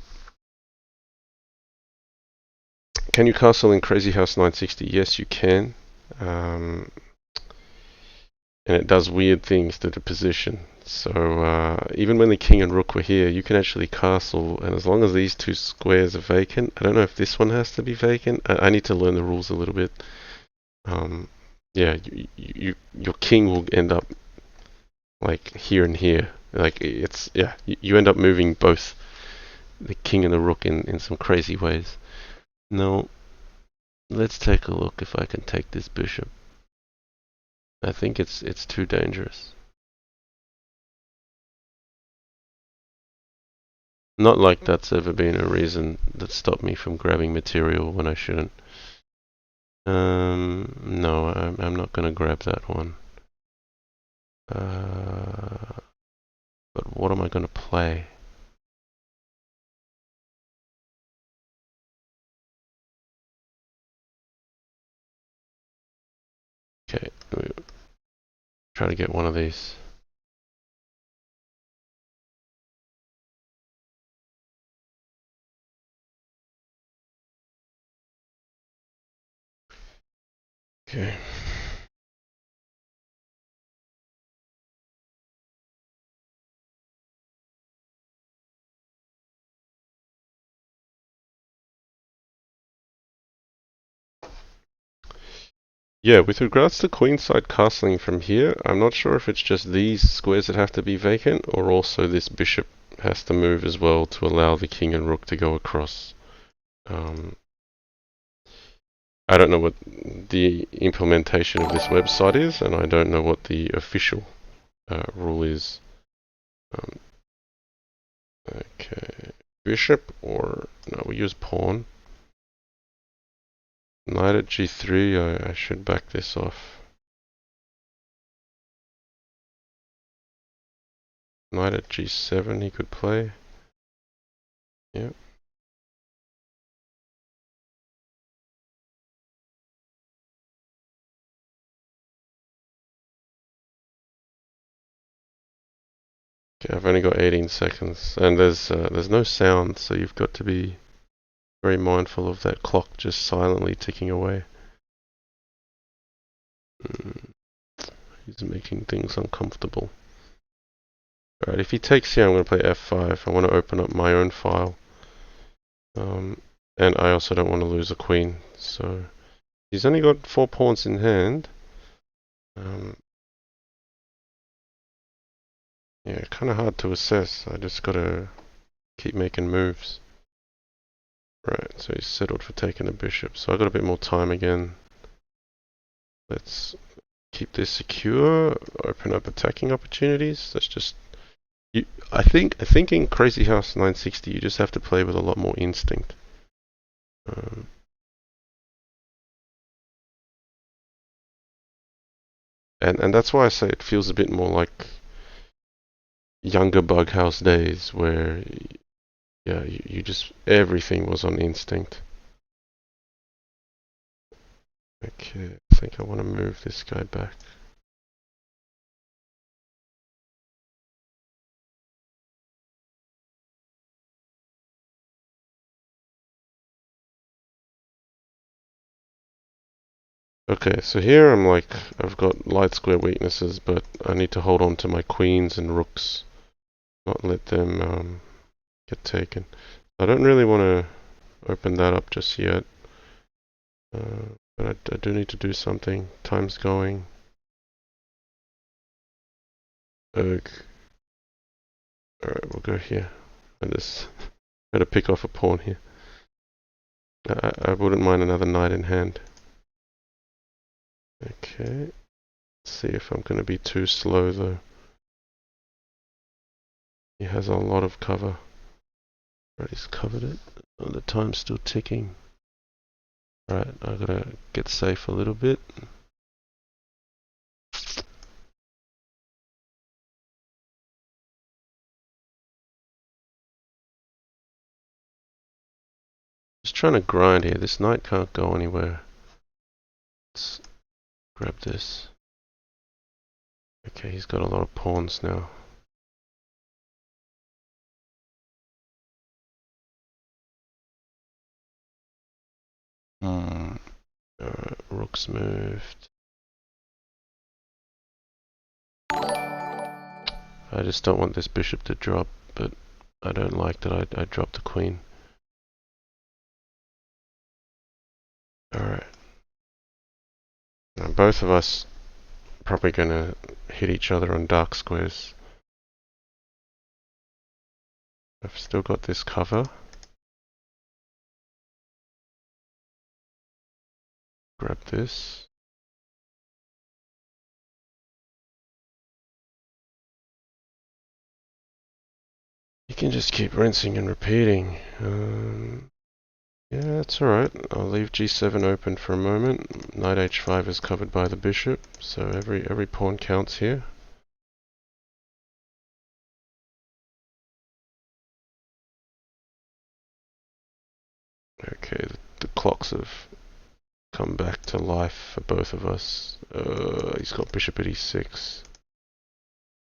Can you castle in Crazyhouse 960? Yes, you can. And it does weird things to the position. So even when the king and rook were here, you can actually castle, and as long as these two squares are vacant, I don't know if this one has to be vacant. I need to learn the rules a little bit. Yeah, your king will end up like here and here. Like it's yeah, you end up moving both the king and the rook in some crazy ways. No, let's take a look if I can take this bishop. I think it's too dangerous. Not like that's ever been a reason that stopped me from grabbing material when I shouldn't. No, I'm not gonna grab that one. But what am I gonna play? Okay, try to get one of these. Okay. Yeah, with regards to queenside castling from here, I'm not sure if it's just these squares that have to be vacant, or also this bishop has to move as well to allow the king and rook to go across. I don't know what the implementation of this website is, and I don't know what the official rule is. Okay, bishop, or no, we use pawn. Knight at g3, I should back this off. Knight at g7 he could play. Yep. Okay, I've only got 18 seconds, and there's no sound, so you've got to be very mindful of that clock just silently ticking away. He's making things uncomfortable. Alright, if he takes here, I'm going to play f5. I want to open up my own file. And I also don't want to lose a queen. So he's only got 4 pawns in hand. Yeah, kind of hard to assess. I just got to keep making moves. Right, so he's settled for taking a bishop. So I got a bit more time again. Let's keep this secure. Open up attacking opportunities. That's just... I think in Crazyhouse 960 you just have to play with a lot more instinct. And that's why I say it feels a bit more like younger Bughouse days, where yeah, you just everything was on instinct. Okay, I think I want to move this guy back. Okay, so here I'm like, I've got light square weaknesses, but I need to hold on to my queens and rooks, not let them get taken. I don't really want to open that up just yet, but I do need to do something. Time's going. Alright, we'll go here. I just gotta pick off a pawn here. I wouldn't mind another knight in hand. Okay, let's see if I'm going to be too slow though. He has a lot of cover. Right, he's covered it. Oh, the time's still ticking. Right, I gotta get safe a little bit. Just trying to grind here. This knight can't go anywhere. Let's grab this. Okay, he's got a lot of pawns now. Alright, rook's moved. I just don't want this bishop to drop, but I don't like that I dropped the queen. Alright. Now both of us probably gonna hit each other on dark squares. I've still got this cover. Grab this. You can just keep rinsing and repeating. Yeah, that's alright. I'll leave g7 open for a moment. Knight h5 is covered by the bishop, so every pawn counts here. Okay, the clocks have come back to life for both of us. He's got bishop at e6.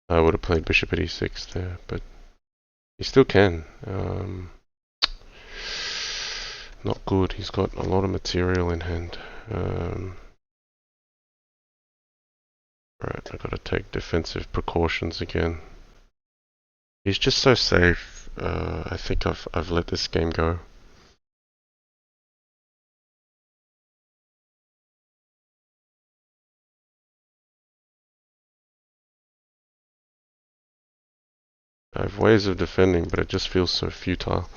I would have played bishop at e6 there, but he still can. Not good. He's got a lot of material in hand. Right, I gotta take defensive precautions again. He's just so safe. I think I've let this game go. I have ways of defending, but it just feels so futile.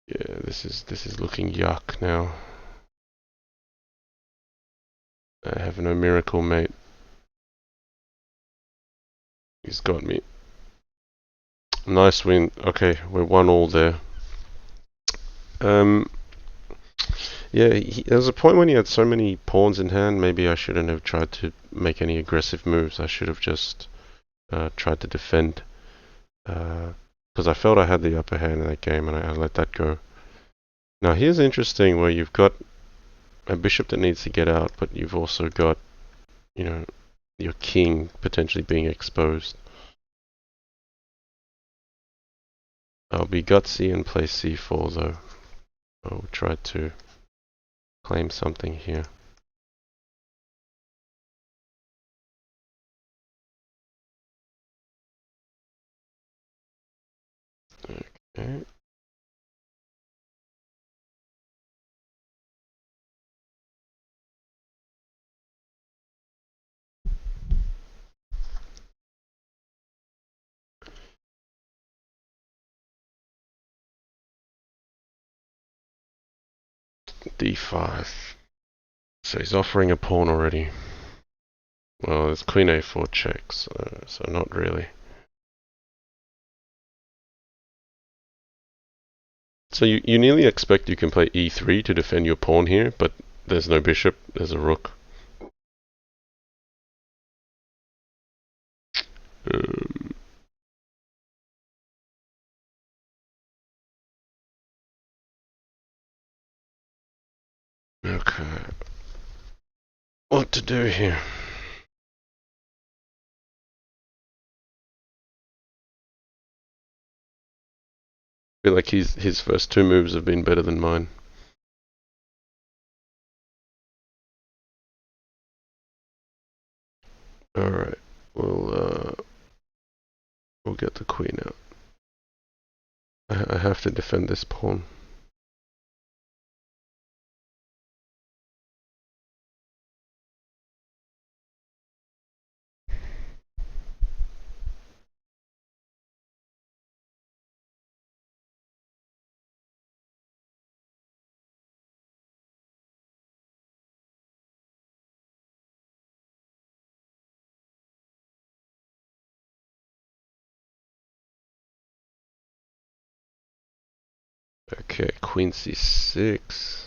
Yeah, this is looking yuck now. I have no miracle, mate. He's got me. Nice win. Okay, we're 1-1 there. Yeah, there was a point when he had so many pawns in hand. Maybe I shouldn't have tried to make any aggressive moves. I should have just tried to defend. Because I felt I had the upper hand in that game, and I let that go. Now here's interesting, where you've got a bishop that needs to get out, but you've also got, you know, your king potentially being exposed. I'll be gutsy and play c4 though. I'll try to claim something here. Okay. d5. So he's offering a pawn already. Well, there's queen a4 checks, so not really. So you nearly expect you can play e3 to defend your pawn here, but there's no bishop, there's a rook. Okay. What to do here? I feel like his first two moves have been better than mine. Alright, we'll get the queen out. I have to defend this pawn. Okay, queen c6.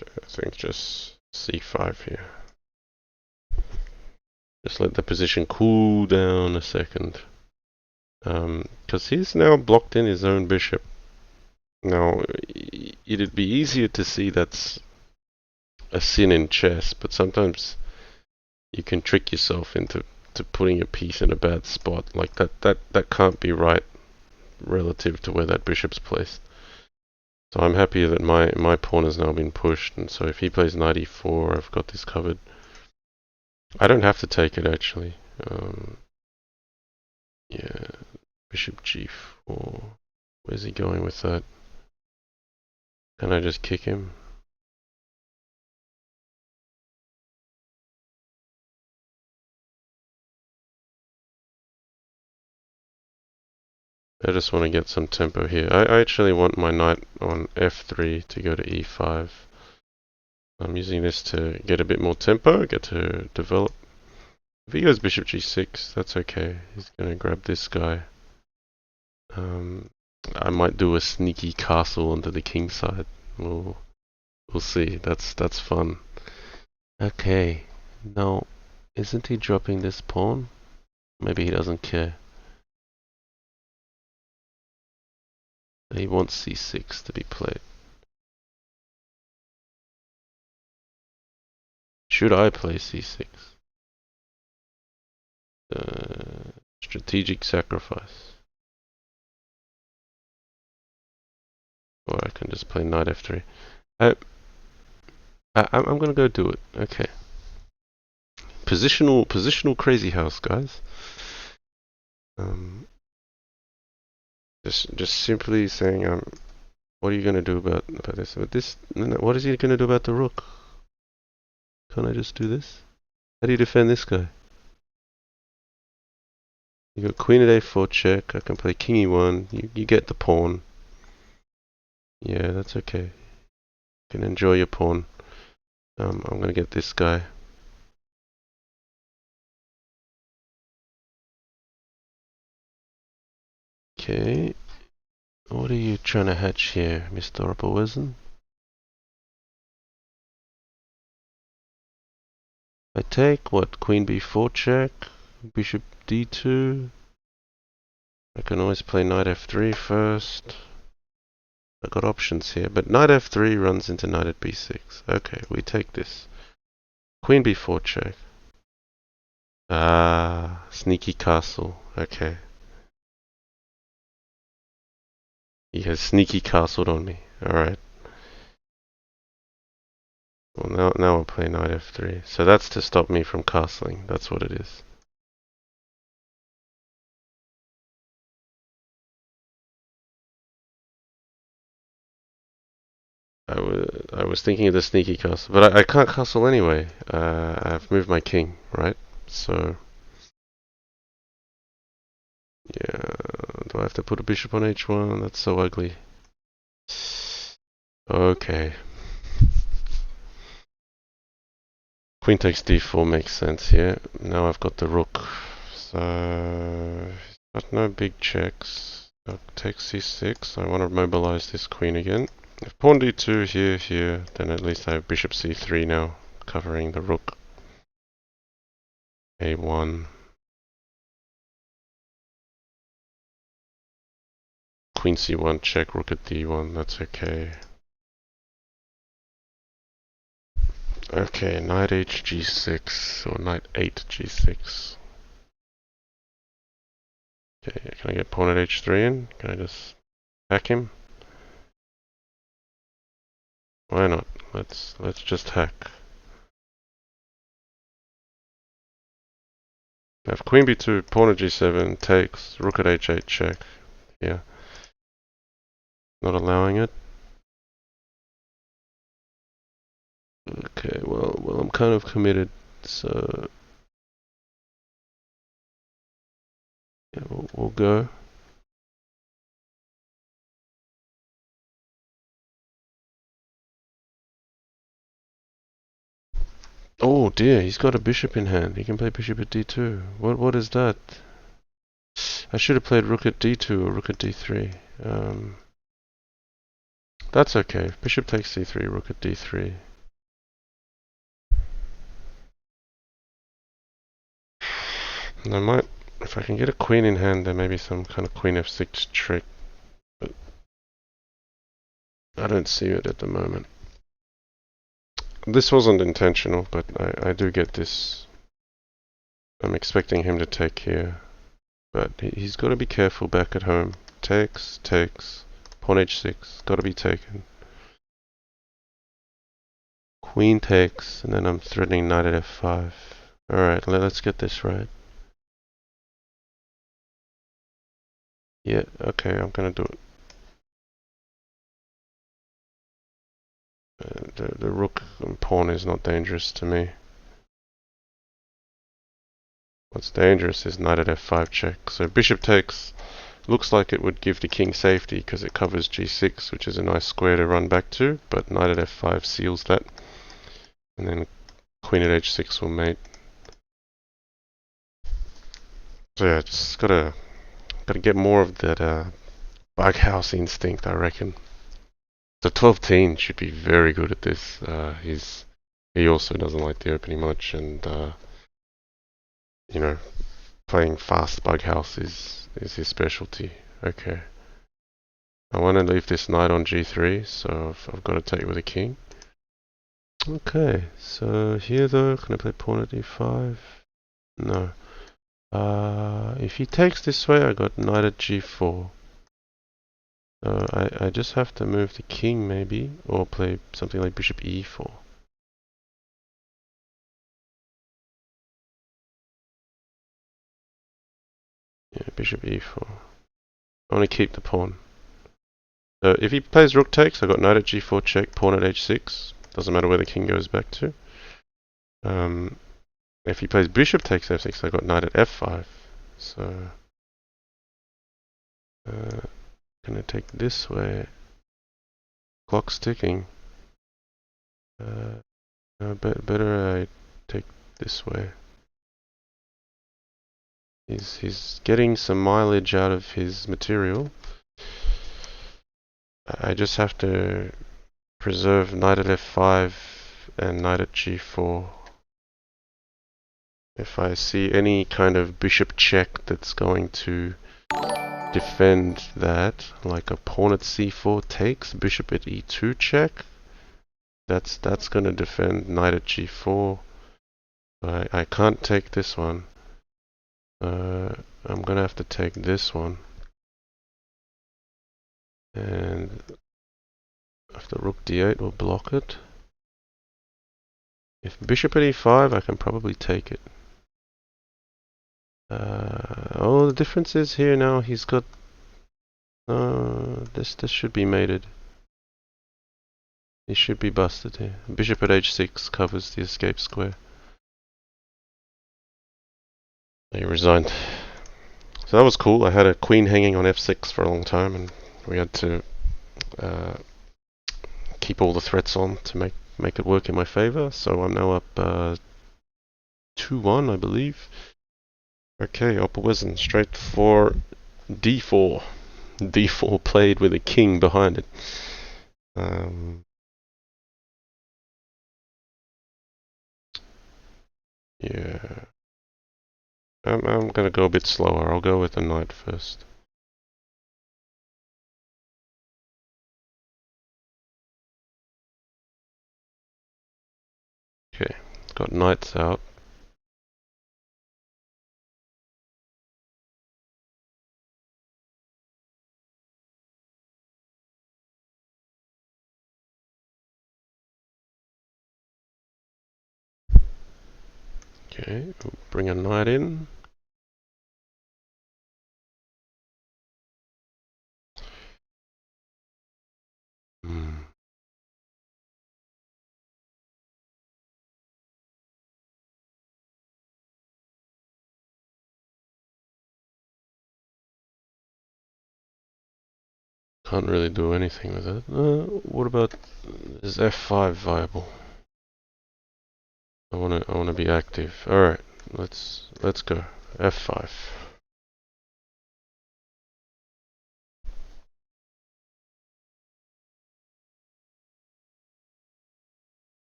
I think just c5 here. Just let the position cool down a second. Because he's now blocked in his own bishop. Now, it'd be easier to see that's a sin in chess, but sometimes you can trick yourself into putting a piece in a bad spot. Like that can't be right relative to where that bishop's placed. So I'm happy that my pawn has now been pushed, and so if he plays knight e4, I've got this covered. I don't have to take it actually. Yeah, bishop g4. Where's he going with that? Can I just kick him? I just want to get some tempo here. I actually want my knight on f3 to go to e5. I'm using this to get a bit more tempo, get to develop. If he goes bishop g6, that's okay. He's going to grab this guy. I might do a sneaky castle onto the king side. We'll see. That's fun. Okay. Now, isn't he dropping this pawn? Maybe he doesn't care. He wants c6 to be played. Should I play c6? Strategic sacrifice. Or I can just play knight f3. I'm gonna go do it. Okay. Positional Crazyhouse, guys. Just simply saying, what are you gonna do about this? But this, what is he gonna do about the rook? Can't I just do this? How do you defend this guy? You got queen at a4 check. I can play king e1. You get the pawn. Yeah, that's okay. You can enjoy your pawn. I'm gonna get this guy. Okay. What are you trying to hatch here, Mr. opperwezen? I take what? Queen b4 check, bishop d2. I can always play knight f3 first. I got options here, but knight f3 runs into knight at b6. Okay, we take this. Queen b4 check. Ah, sneaky castle. Okay. He has sneaky castled on me. Alright. Well, now I'll play knight f3. So that's to stop me from castling. That's what it is. I was thinking of the sneaky castle, but I can't castle anyway. I've moved my king, right? So, yeah. Do I have to put a bishop on h1? That's so ugly. Okay. Queen takes d4 makes sense here. Now I've got the rook. So, got no big checks. Rook takes c6. I want to mobilize this queen again. If pawn d2 here, then at least I have bishop c3 now, covering the rook. a1. Queen c1 check, rook at d1, that's okay. Okay, knight h g6, or knight 8 g6. Okay, can I get pawn at h3 in? Can I just hack him? Why not? Let's just hack. Now if queen b2, pawn at g7 takes, rook at h8 check. Yeah. Not allowing it. Okay, well I'm kind of committed, so yeah, we'll go. Oh dear, he's got a bishop in hand. He can play bishop at d2. What is that? I should have played rook at d2 or rook at d3. That's okay. Bishop takes c3, rook at d3. And I might, if I can get a queen in hand, there may be some kind of queen f6 trick. But I don't see it at the moment. This wasn't intentional, but I do get this. I'm expecting him to take here. But he's got to be careful back at home. Takes. Pawn h6. Got to be taken. Queen takes, and then I'm threatening knight at f5. Alright, let's get this right. Yeah, okay, I'm gonna do it. The rook and pawn is not dangerous to me. What's dangerous is knight at f5 check. So bishop takes looks like it would give the king safety because it covers g6, which is a nice square to run back to, but knight at f5 seals that. And then queen at h6 will mate. So yeah, just gotta get more of that bug house instinct, I reckon. So 12-teen should be very good at this. He also doesn't like the opening much, and you know, playing fast bug house is his specialty. Okay. I want to leave this knight on g3, so I've got to take with a king. Okay, so here though, can I play pawn at e5? No. If he takes this way, I got knight at g4. So I just have to move the king maybe, or play something like bishop e4. Yeah, bishop e4. I want to keep the pawn. So if he plays rook takes, I got knight at g4 check, pawn at h6. Doesn't matter where the king goes back to. If he plays bishop takes f6, I got knight at f5. So gonna take this way. Clock's ticking. Better I take this way. He's getting some mileage out of his material. I just have to preserve knight at f5 and knight at g4. If I see any kind of bishop check that's going to defend that, like a pawn at c4 takes, bishop at e2 check, that's going to defend knight at g4. I can't take this one. I'm gonna have to take this one, and after rook d8 will block it. If bishop at e5, I can probably take it. Oh, the difference is here now he's got. This should be mated. He should be busted here. Bishop at h6 covers the escape square. He resigned. So that was cool. I had a queen hanging on f6 for a long time, and we had to keep all the threats on to make it work in my favor. So I'm now up 2-1, I believe. Okay, opperwezen straight for d4. d4 played with a king behind it. Yeah. I'm gonna go a bit slower. I'll go with the knight first. Okay, got knights out. Okay, we'll bring a knight in. Can't really do anything with it. What about, is f5 viable? I wanna be active. All right, let's go f5.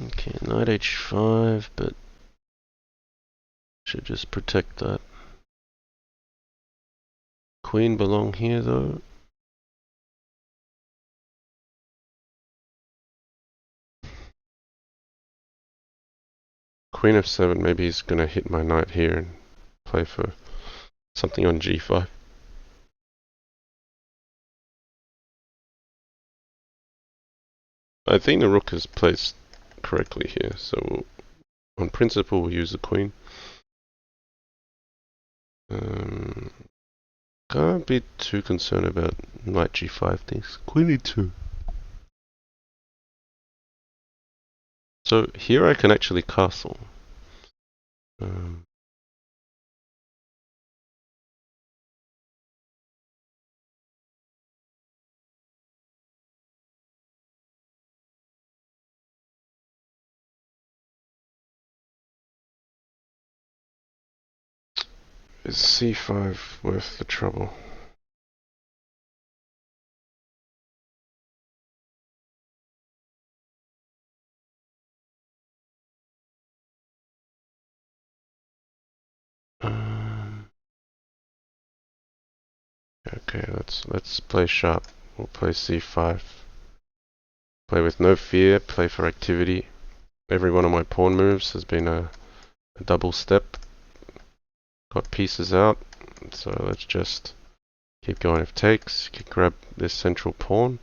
Okay, knight h5, but should just protect that. Queen belong here though. Queen f7, maybe he's gonna hit my knight here and play for something on g5. I think the rook is placed correctly here, so on principle we'll use the queen. Can't be too concerned about knight g5 things. Queen e2. So here I can actually castle. Is c5 worth the trouble? Okay, let's play sharp. We'll play c5. Play with no fear, play for activity. Every one of my pawn moves has been a double step. Got pieces out, so let's just keep going. If takes, you can grab this central pawn.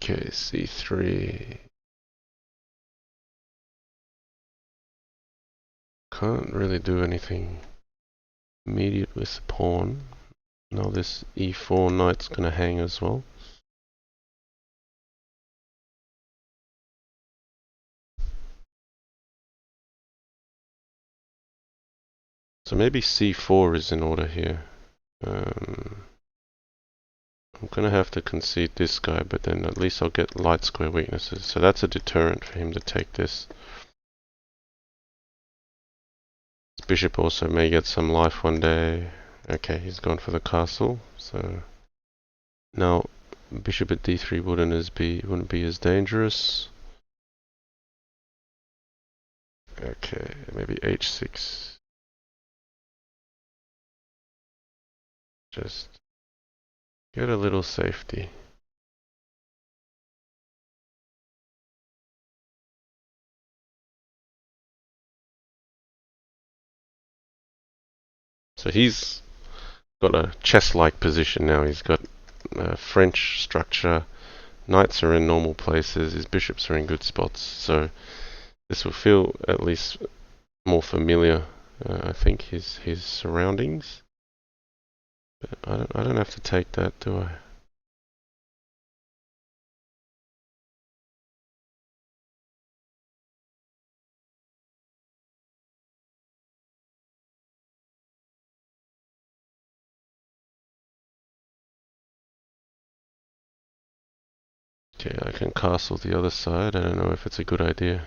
Okay, c3. Can't really do anything immediate with the pawn. Now this e4 knight's gonna hang as well. So maybe c4 is in order here. I'm gonna have to concede this guy, but then at least I'll get light square weaknesses. So that's a deterrent for him to take this. His bishop also may get some life one day. Okay, he's gone for the castle, so Now, bishop at d3 wouldn't be as dangerous. Okay, maybe h6. Just get a little safety. So he's got a chess-like position now. He's got French structure. Knights are in normal places. His bishops are in good spots. So this will feel at least more familiar. I think his surroundings. But I don't have to take that, do I? Okay, I can castle the other side. I don't know if it's a good idea.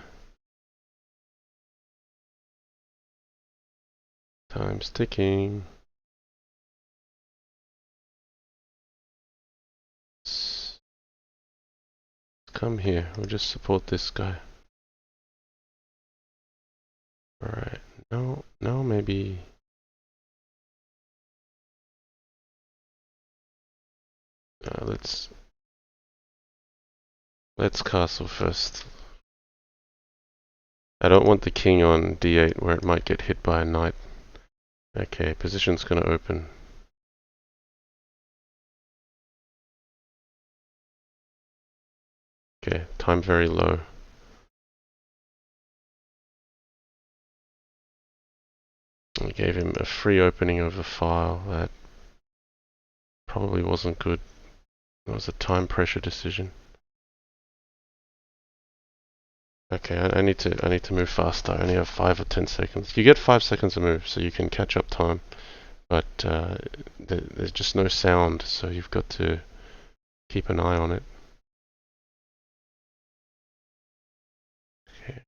Time's ticking. Let's come here. We'll just support this guy. Alright. No, maybe. Let's castle first. I don't want the king on d8 where it might get hit by a knight. Okay, position's gonna open. Okay, time very low. I gave him a free opening of a file that probably wasn't good. It was a time pressure decision. Okay, I need to move faster. I only have 5 or 10 seconds. You get 5 seconds to move, so you can catch up time. But there's just no sound, so you've got to keep an eye on it. Okay.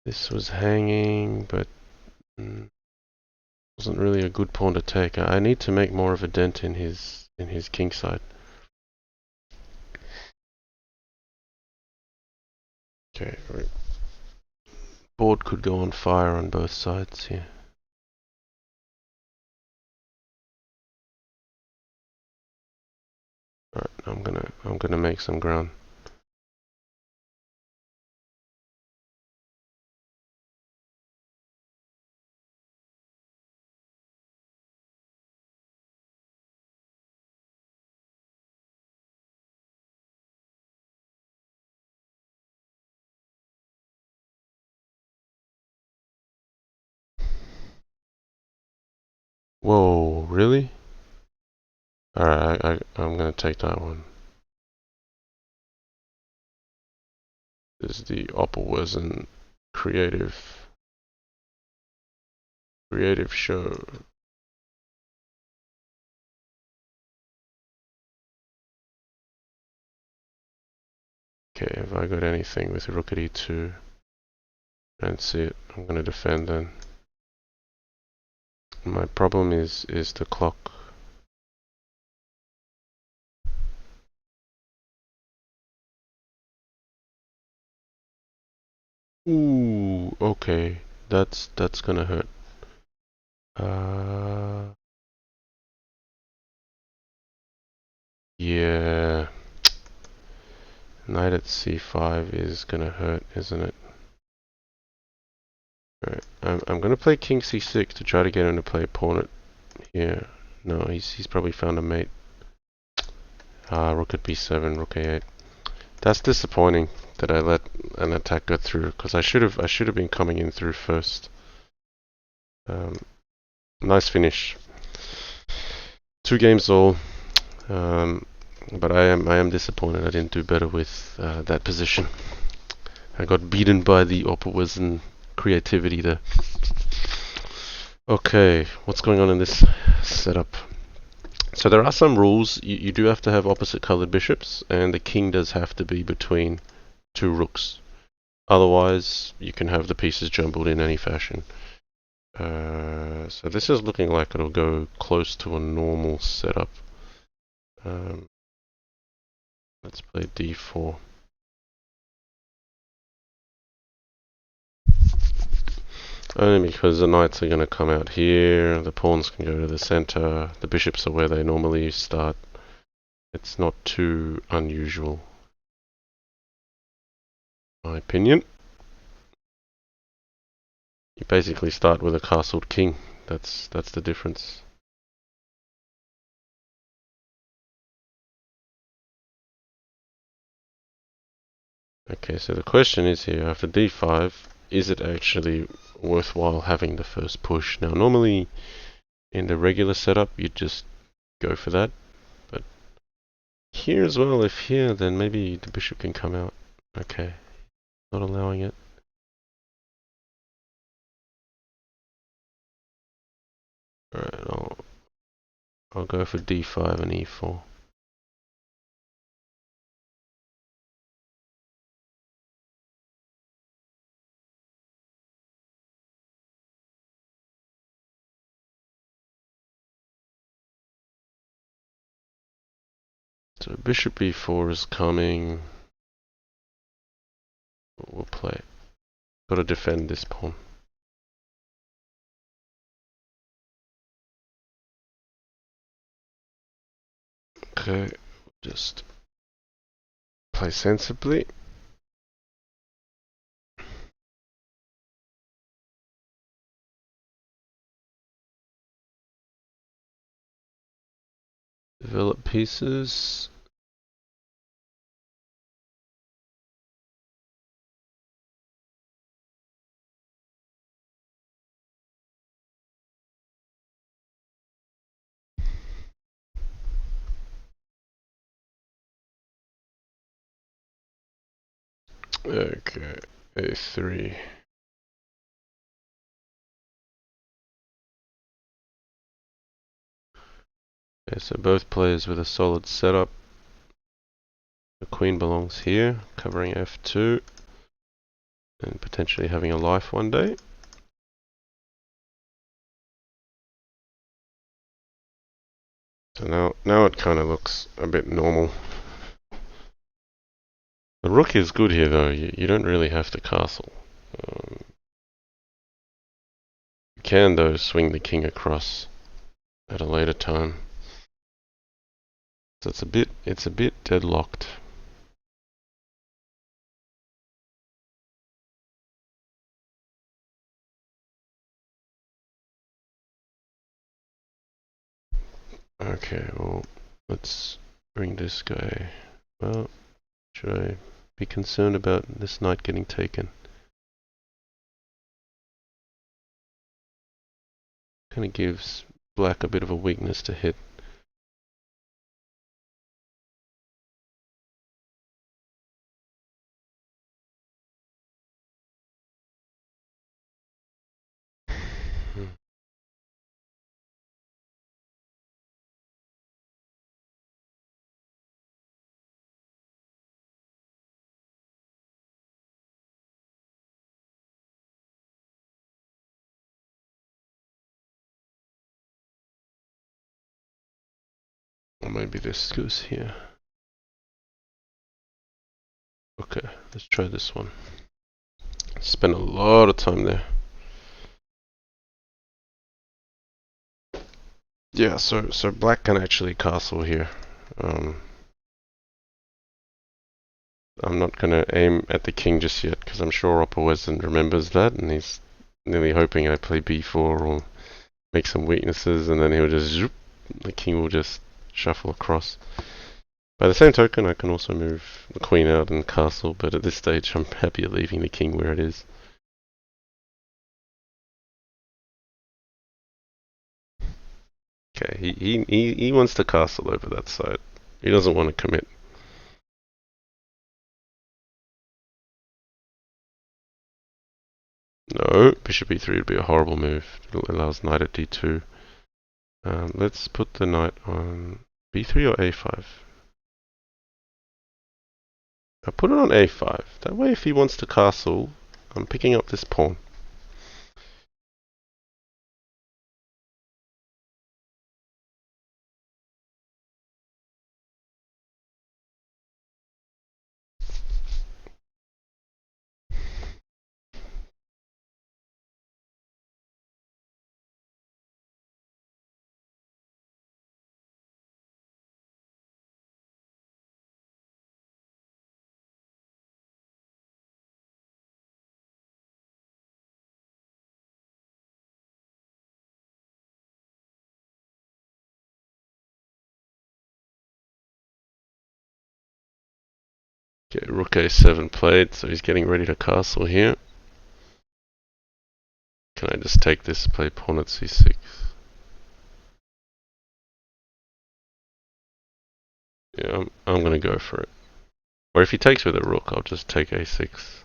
This was hanging, but wasn't really a good pawn to take. I need to make more of a dent in his king side. Okay, right. Board could go on fire on both sides here. Alright, I'm gonna make some ground. Whoa, really? Alright, I'm gonna take that one. This is the opperwezen creative show. Okay, have I got anything with rook at e2? Don't see it. I'm gonna defend then. My problem is the clock. Ooh, okay. That's gonna hurt. Yeah. Knight at c5 is gonna hurt, isn't it? Alright, I'm gonna play king c6 to try to get him to play pawn at here. No, he's probably found a mate. Rook at b7, rook a8. That's disappointing that I let an attack go through, because I should have been coming in through first. Nice finish. 2 games all. But I am disappointed I didn't do better with that position. I got beaten by the opperwezen creativity there. Okay, what's going on in this setup? So there are some rules. You do have to have opposite colored bishops, and the king does have to be between 2 rooks. Otherwise, you can have the pieces jumbled in any fashion. So this is looking like it'll go close to a normal setup. Let's play d4. Only because the knights are going to come out here, the pawns can go to the center, the bishops are where they normally start. It's not too unusual, in my opinion. You basically start with a castled king. That's the difference. Okay, so the question is here, after d5, is it actually worthwhile having the first push? Now, normally in the regular setup, you'd just go for that. But here as well, if here, then maybe the bishop can come out. Okay, not allowing it. Alright, I'll go for d5 and e4. So bishop e4 is coming. We'll play. Got to defend this pawn. Okay, just play sensibly. Develop pieces. Okay, a3. Okay, so both players with a solid setup. The queen belongs here, covering f2, and potentially having a life one day. So now it kind of looks a bit normal. The rook is good here though, you don't really have to castle. You can though swing the king across at a later time. So it's a bit deadlocked. Okay, well, let's bring this guy. Well, should I be concerned about this knight getting taken? Kind of gives black a bit of a weakness to hit. Or maybe this goes here. Okay, let's try this one. Spent a lot of time there. Yeah, so black can actually castle here. I'm not going to aim at the king just yet because I'm sure opperwezen remembers that and he's nearly hoping I play b4 or make some weaknesses and then he'll just zoop, the king will just shuffle across. By the same token, I can also move the queen out and castle, but at this stage I'm happier leaving the king where it is. Okay, he wants to castle over that side. He doesn't want to commit. No, bishop e3 would be a horrible move. It allows knight at d2. Let's put the knight on b3 or a5. I'll put it on a5. That way if he wants to castle, I'm picking up this pawn. Okay, rook a7 played, so he's getting ready to castle here. Can I just take this, play pawn at c6? Yeah, I'm gonna go for it. Or if he takes with a rook, I'll just take a6.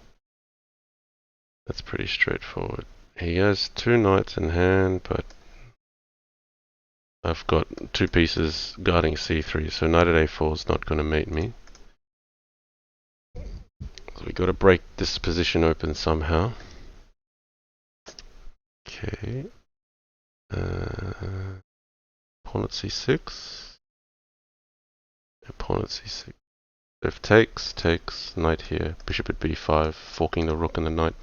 That's pretty straightforward. He has two knights in hand, but I've got two pieces guarding c3, so knight at a4 is not going to meet me. So we got to break this position open somehow. Okay. Pawn at c6. Pawn at c6. If takes, knight here. Bishop at b5, forking the rook and the knight.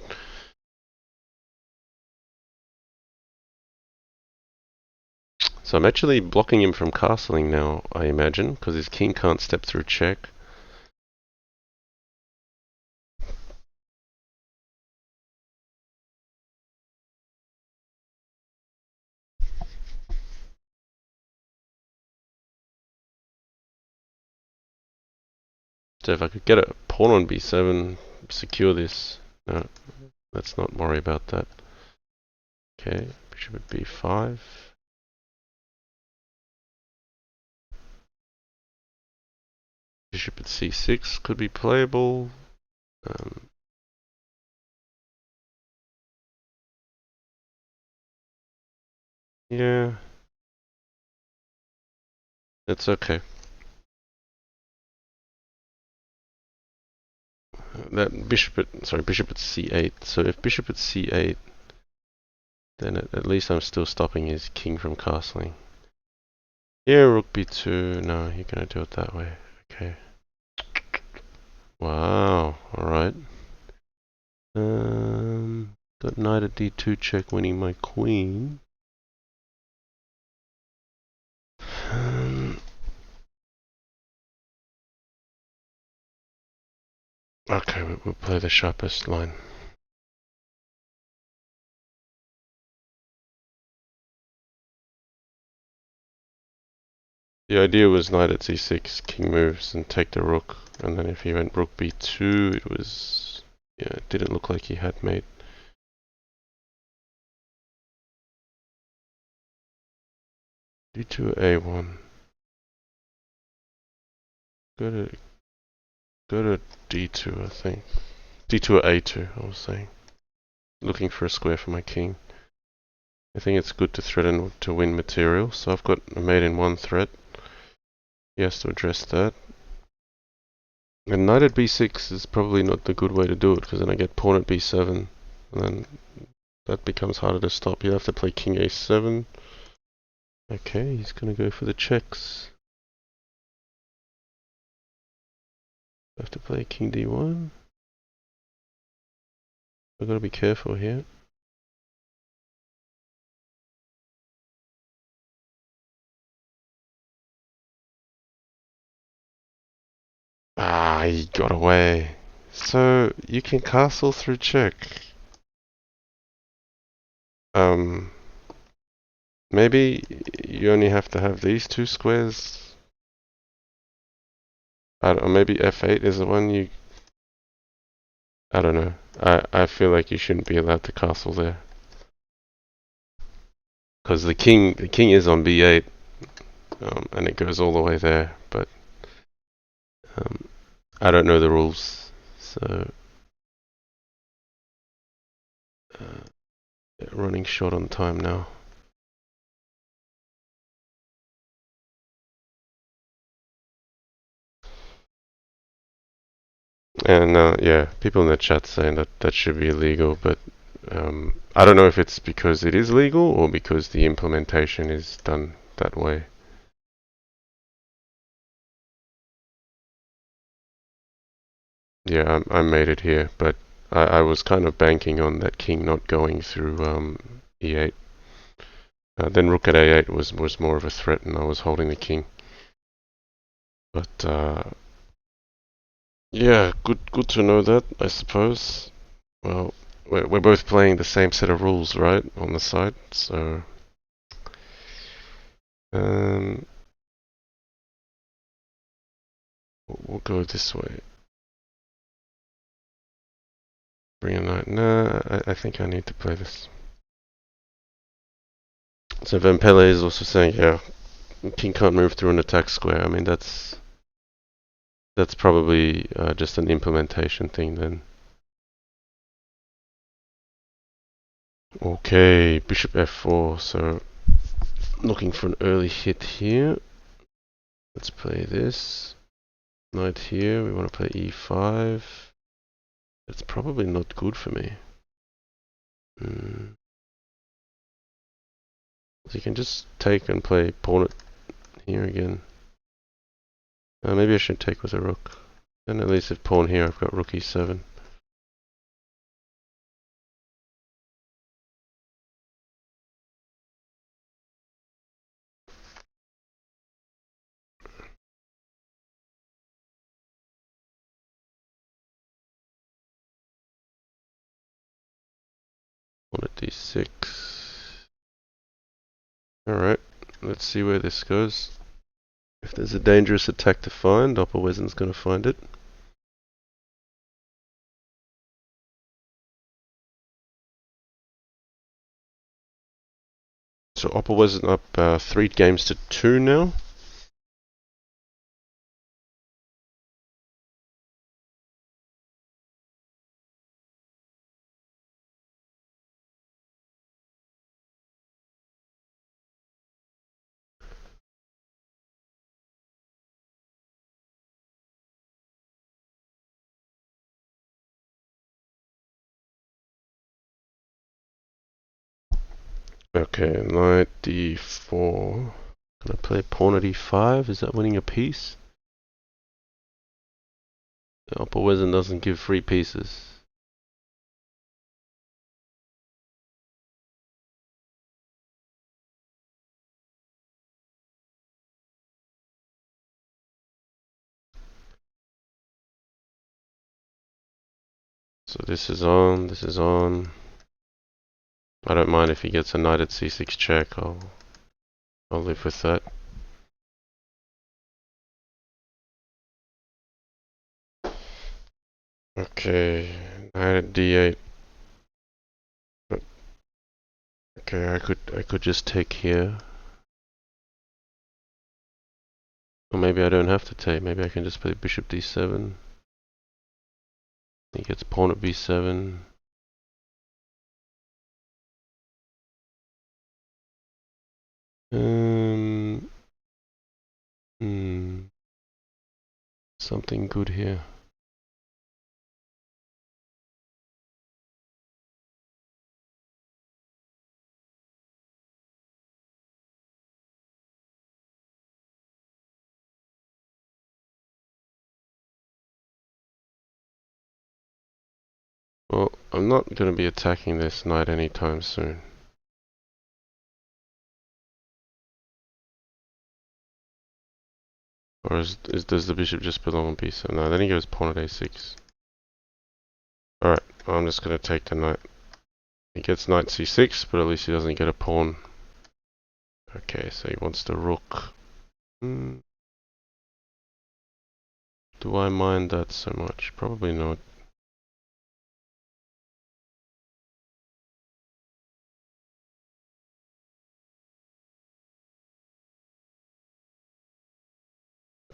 So I'm actually blocking him from castling now, I imagine, because his king can't step through check. So if I could get a pawn on b7, secure this. No, let's not worry about that. Okay, bishop at b5. Bishop at c6 could be playable. Yeah, it's okay. That bishop at c8. So if bishop at c8, then at least I'm still stopping his king from castling. Yeah, rook b2. No, you're gonna do it that way. Okay. Wow. All right. Got knight at d2 check, winning my queen. Okay, we'll play the sharpest line. The idea was knight at c6, king moves and take the rook, and then if he went rook b2, it was, yeah, it didn't look like he had mate. d2 a1. Go to d2, I think. d2 or a2, I was saying. Looking for a square for my king. I think it's good to threaten to win material, so I've got a mate in one threat. He has to address that. And knight at b6 is probably not the good way to do it, because then I get pawn at b7, and then that becomes harder to stop. You have to play king a7. Okay, he's going to go for the checks. I have to play king d1. I've got to be careful here. Ah, he got away. So, you can castle through check. Maybe you only have to have these two squares. Or maybe f8 is the one you... I don't know. I feel like you shouldn't be allowed to castle there. Because the king is on b8, and it goes all the way there, but I don't know the rules, so running short on time now. And yeah, people in the chat saying that that should be illegal, but I don't know if it's because it is legal or because the implementation is done that way. Yeah, I made it here, but I was kind of banking on that king not going through e8. Then rook at a8 was more of a threat, and I was holding the king. But yeah, good to know that, I suppose. Well, we're both playing the same set of rules, right, on the side, so we'll go this way. bring a knight. Nah, I think I need to play this. So Vampele is also saying, yeah, king can't move through an attack square. I mean, that's probably just an implementation thing then. Okay, bishop f4, so looking for an early hit here. Let's play this. Knight here, we want to play e5. That's probably not good for me. So you can just take and play pawn it here again. Maybe I should take with a rook. And at least if pawn here, I've got rook e7. Pawn at d6. Alright, let's see where this goes. If there's a dangerous attack to find, opperwezen's going to find it. So opperwezen up 3 games to 2 now. Okay, knight d4. Gonna play pawn at e5. Is that winning a piece? Opperwezen doesn't give free pieces. So this is on, this is on. I don't mind if he gets a knight at c6 check. I'll live with that. Okay, knight at d8. Okay, I could just take here. Or maybe I don't have to take. Maybe I can just play bishop d7. He gets pawn at b7. Something good here. Well, I'm not going to be attacking this knight anytime soon. Or does the bishop just belong on b7? No, then he goes pawn at a6. Alright, I'm just going to take the knight. He gets knight c6, but at least he doesn't get a pawn. Okay, so he wants the rook. Do I mind that so much? Probably not.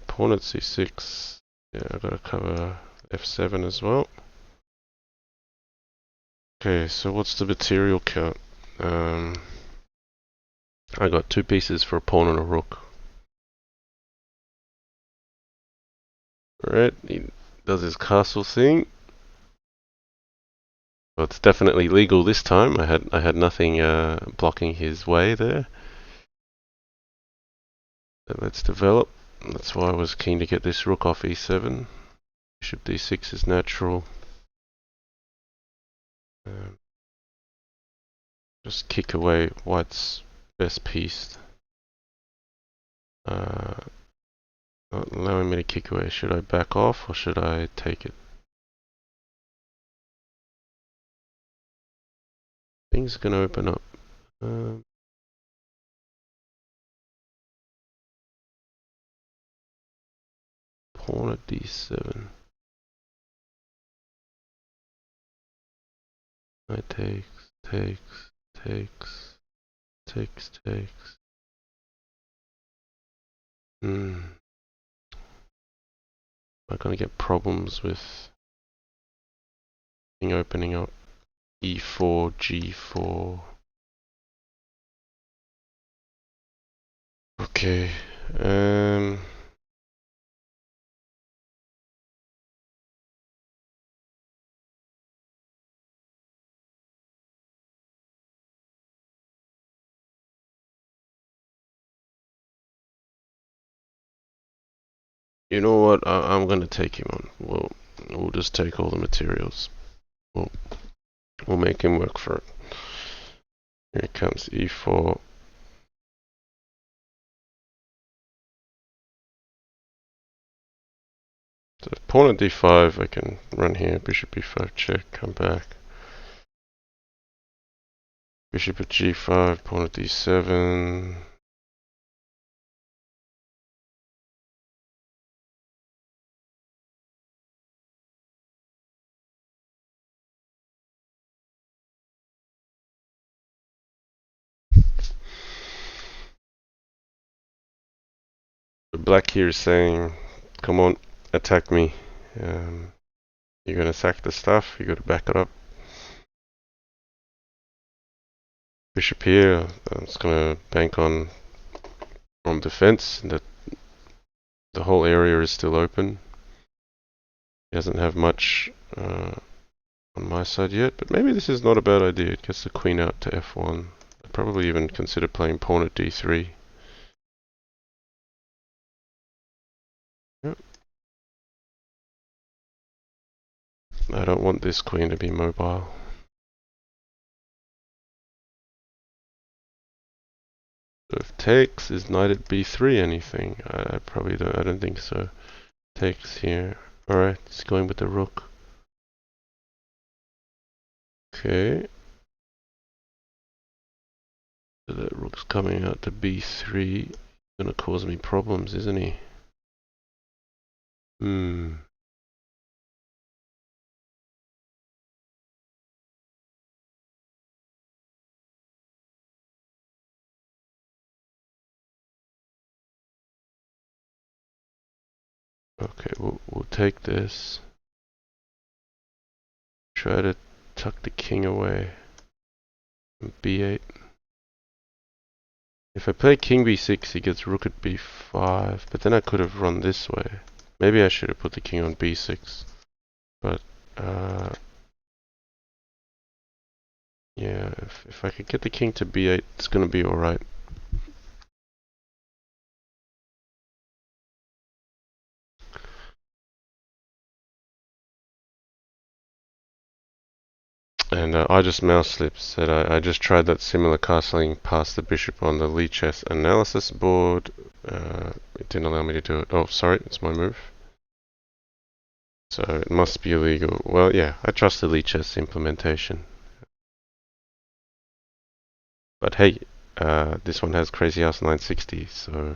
Pawn at c6. Yeah, I've got to cover f7 as well. Okay, so what's the material count? I got 2 pieces for a pawn and a rook. Alright, he does his castle thing. Well, it's definitely legal this time. I had nothing blocking his way there. So let's develop. That's why I was keen to get this rook off e7. Bishop d6 is natural. Just kick away white's best piece. Not allowing me to kick away. Should I back off or should I take it? Things are going to open up. Pawn at d7. Knight takes. Am I gonna get problems with thing opening up? E4, G4. Okay. You know what? I'm gonna take him on. We'll just take all the materials. We'll make him work for it. Here comes E4. So pawn at D5, I can run here. Bishop E5 check, come back. Bishop at G5, pawn at D7. Black here is saying, come on, attack me. You're gonna sack the stuff, you gotta back it up. Bishop here, I'm just gonna bank on defense, that the whole area is still open. He doesn't have much on my side yet, but maybe this is not a bad idea. It gets the queen out to F1. I'd probably even consider playing pawn at D3. Yep. I don't want this queen to be mobile. So if takes, is knight at B3 anything? I probably don't. I don't think so. Takes here. Alright, he's going with the rook. Okay. So that rook's coming out to B3. He's gonna cause me problems, isn't he? Okay, we'll take this. Try to tuck the king away. B8. If I play king b6, he gets rook at b5, but then I could have run this way. Maybe I should have put the king on b6. But, yeah, if I could get the king to b8, it's gonna be alright. And I just mouse slipped, said I just tried that similar castling past the bishop on the Lee chess analysis board. It didn't allow me to do it. Oh, sorry, it's my move. So it must be illegal. Well, yeah, I trust the Lee chess implementation. But hey, this one has Crazyhouse 960, so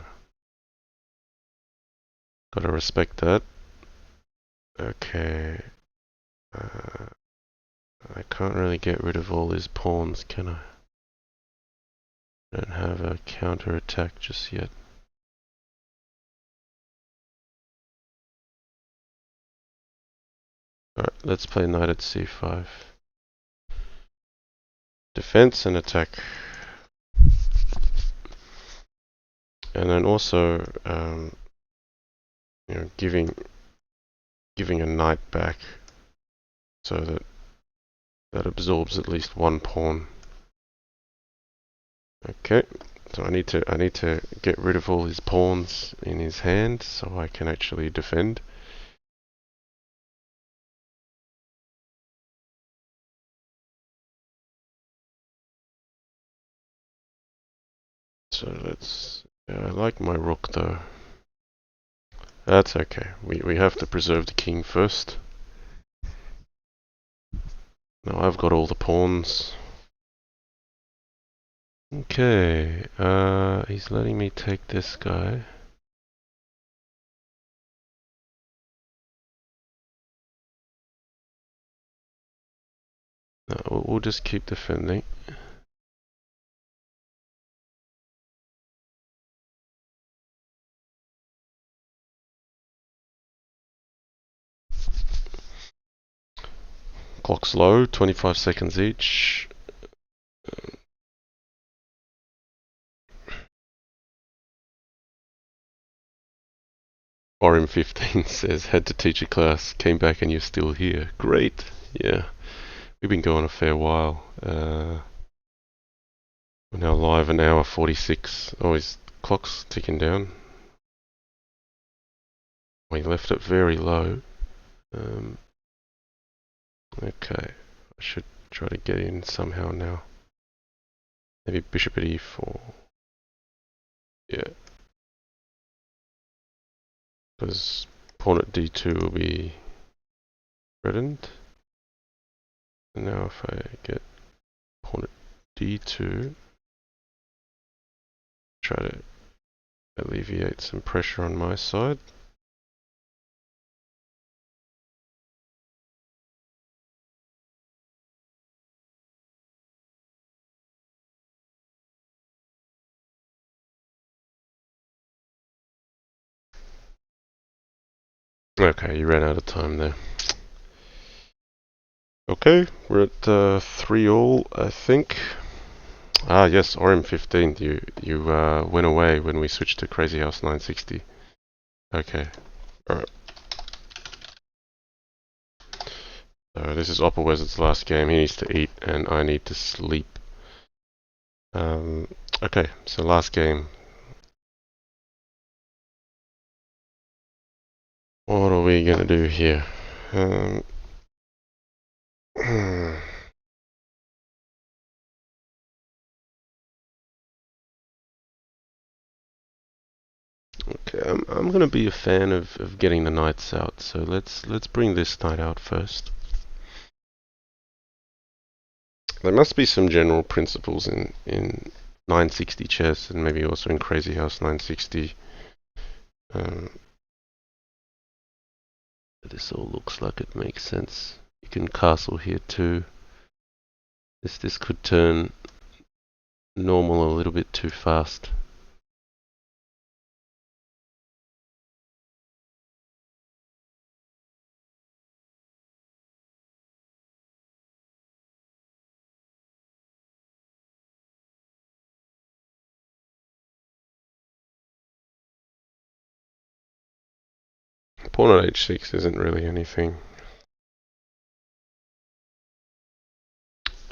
gotta respect that. Okay. I can't really get rid of all his pawns, can I? I don't have a counter attack just yet. Alright, let's play knight at c5. Defense and attack. And then also, you know, giving a knight back so that absorbs at least one pawn. Okay, so I need to get rid of all his pawns in his hand so I can actually defend. So I like my rook though. That's okay. We have to preserve the king first. Now I've got all the pawns. Okay, he's letting me take this guy. No, we'll just keep defending. Clock's low, 25 seconds each. RM15 says, had to teach a class, came back and you're still here. Great. Yeah, we've been going a fair while. We're now live an hour 46. Oh, his clock's ticking down. We left it very low. Okay, I should try to get in somehow now. Maybe bishop at e4. Yeah. Because pawn at d2 will be threatened. And now if I get pawn at d2, try to alleviate some pressure on my side. Okay, you ran out of time there. Okay, we're at 3-all, I think. Ah, yes, RM15. You went away when we switched to Crazyhouse 960. Okay, alright. So this is opperwezen's last game. He needs to eat, and I need to sleep. Okay, so last game. What are we gonna do here? Okay, I'm gonna be a fan of getting the knights out. So let's bring this knight out first. There must be some general principles in 960 chess and maybe also in Crazyhouse 960. This all looks like it makes sense. You can castle here too. This could turn normal a little bit too fast. Pawn at h6 isn't really anything.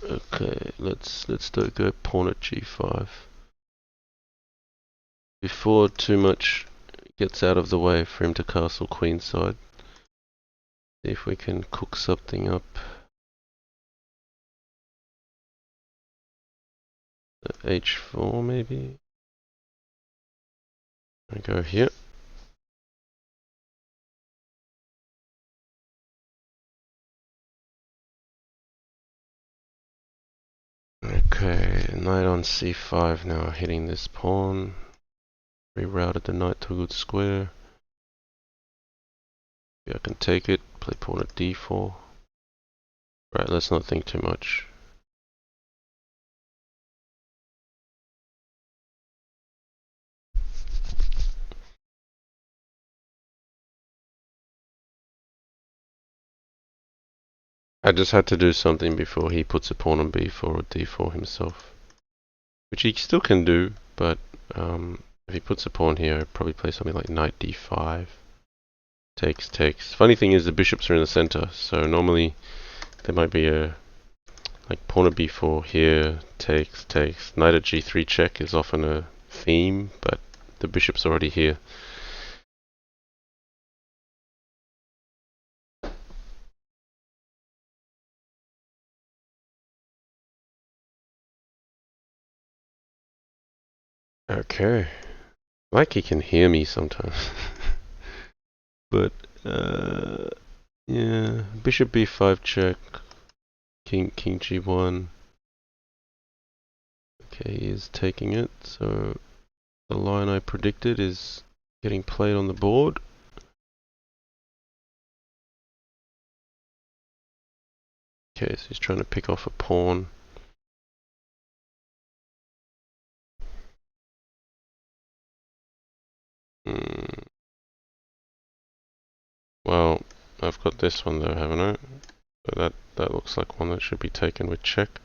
Okay, let's go pawn at g5. Before too much gets out of the way for him to castle queenside. See if we can cook something up. H4 maybe. I go here. Okay, knight on c5 now, hitting this pawn. Rerouted the knight to a good square. Maybe I can take it, play pawn at d4. Right, let's not think too much. I just had to do something before he puts a pawn on b4 or d4 himself. Which he still can do, but if he puts a pawn here, I'd probably play something like knight d5. Takes, takes. Funny thing is the bishops are in the center, so normally there might be a like pawn at b4 here, takes, takes. Knight at g3 check is often a theme, but the bishop's already here. Okay. Like he can hear me sometimes. But, yeah. Bishop b5 check. King g1. Okay, he is taking it, so the line I predicted is getting played on the board. Okay, so he's trying to pick off a pawn. Well, I've got this one though, haven't I? So that looks like one that should be taken with check.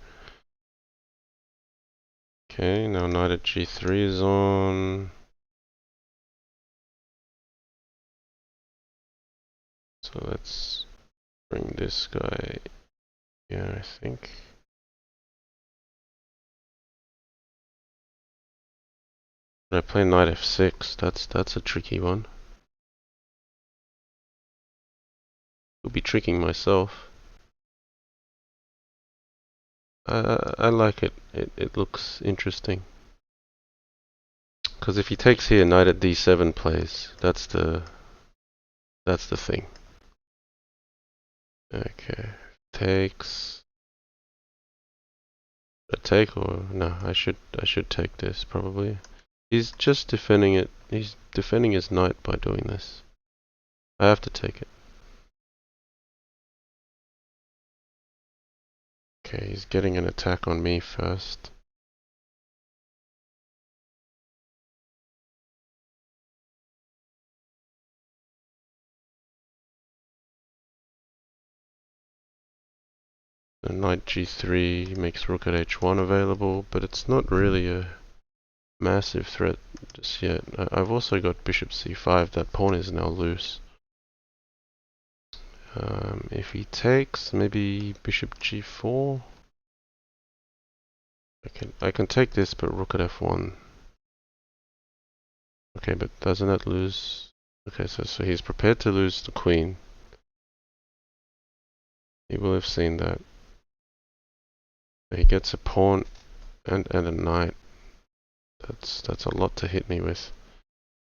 Okay, now knight at g3 is on. So let's bring this guy here, I think. I play knight f6. That's a tricky one. Could be tricking myself. I like it. It looks interesting. Because if he takes here, knight at d7 plays. That's the thing. Okay, takes. I take or no? I should take this probably. He's just defending it. He's defending his knight by doing this. I have to take it. Okay, he's getting an attack on me first. The knight g3 makes rook at h1 available, but it's not really a massive threat just yet. I've also got bishop c5. That pawn is now loose. If he takes, maybe bishop g4. I can take this, but rook at f1. Okay, but doesn't that lose? Okay, so he's prepared to lose the queen. He will have seen that. He gets a pawn and a knight. That's a lot to hit me with.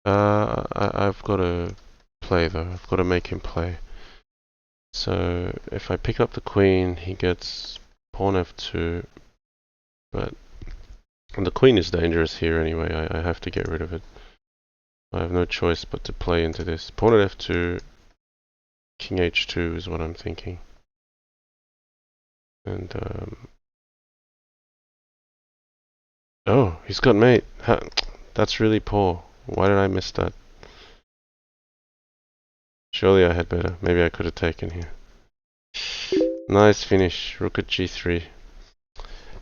I've got to play though. I've got to make him play. So if I pick up the queen, he gets pawn f2. But the queen is dangerous here anyway. I have to get rid of it. I have no choice but to play into this. Pawn at f2, king h2 is what I'm thinking. And oh, he's got mate. That's really poor. Why did I miss that? Surely I had better. Maybe I could have taken here. Nice finish. Rook at g3.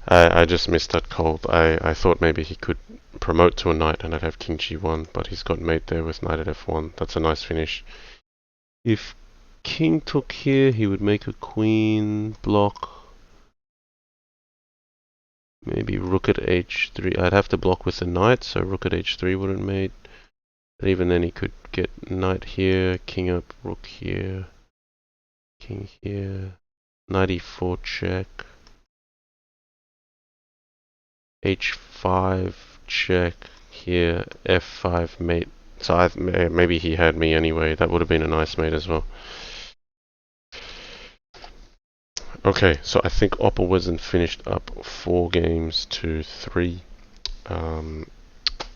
I just missed that cold. I thought maybe he could promote to a knight and I'd have king g1, but he's got mate there with knight at f1. That's a nice finish. If king took here, he would make a queen block. Maybe rook at h3. I'd have to block with the knight, so rook at h3 wouldn't mate. But even then he could get knight here, king up, rook here, king here, knight e4 check, h5 check here, f5 mate. So maybe he had me anyway. That would have been a nice mate as well. Okay, so I think opperwezen finished up 4 games to 3.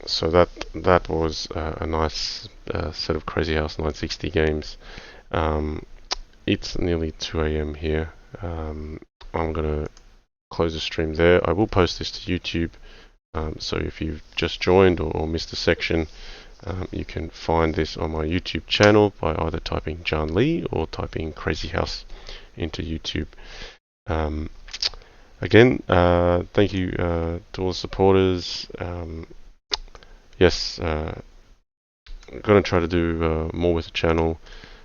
So that was a nice set of Crazyhouse 960 games. It's nearly 2 a.m. here. I'm gonna close the stream there. I will post this to YouTube. So if you've just joined or missed a section, you can find this on my YouTube channel by either typing JannLee or typing Crazyhouse into YouTube. Again, thank you to all the supporters. Yes, I'm going to try to do more with the channel.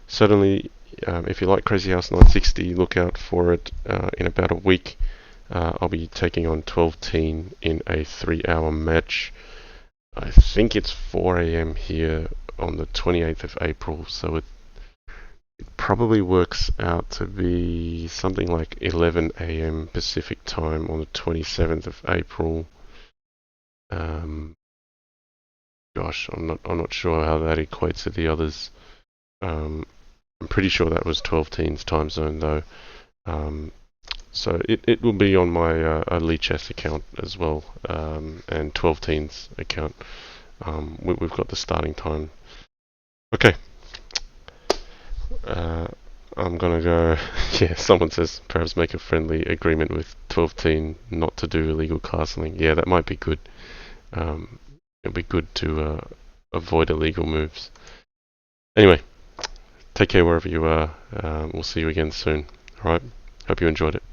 Certainly, if you like Crazyhouse 960, look out for it in about a week. I'll be taking on 12 Teen in a 3-hour match. I think it's 4 a.m. here on the 28th of April, so it probably works out to be something like 11 a.m. Pacific time on the 27th of April. Gosh, I'm not sure how that equates to the others. I'm pretty sure that was 12 Teen's time zone though. So it will be on my Lee Chess account as well, and 12 Teen's account. We've got the starting time. Okay. I'm gonna go. Yeah, someone says perhaps make a friendly agreement with 12 teen not to do illegal castling. Yeah, that might be good. Um, it'd be good to avoid illegal moves. Anyway, take care wherever you are. We'll see you again soon. All right. Hope you enjoyed it.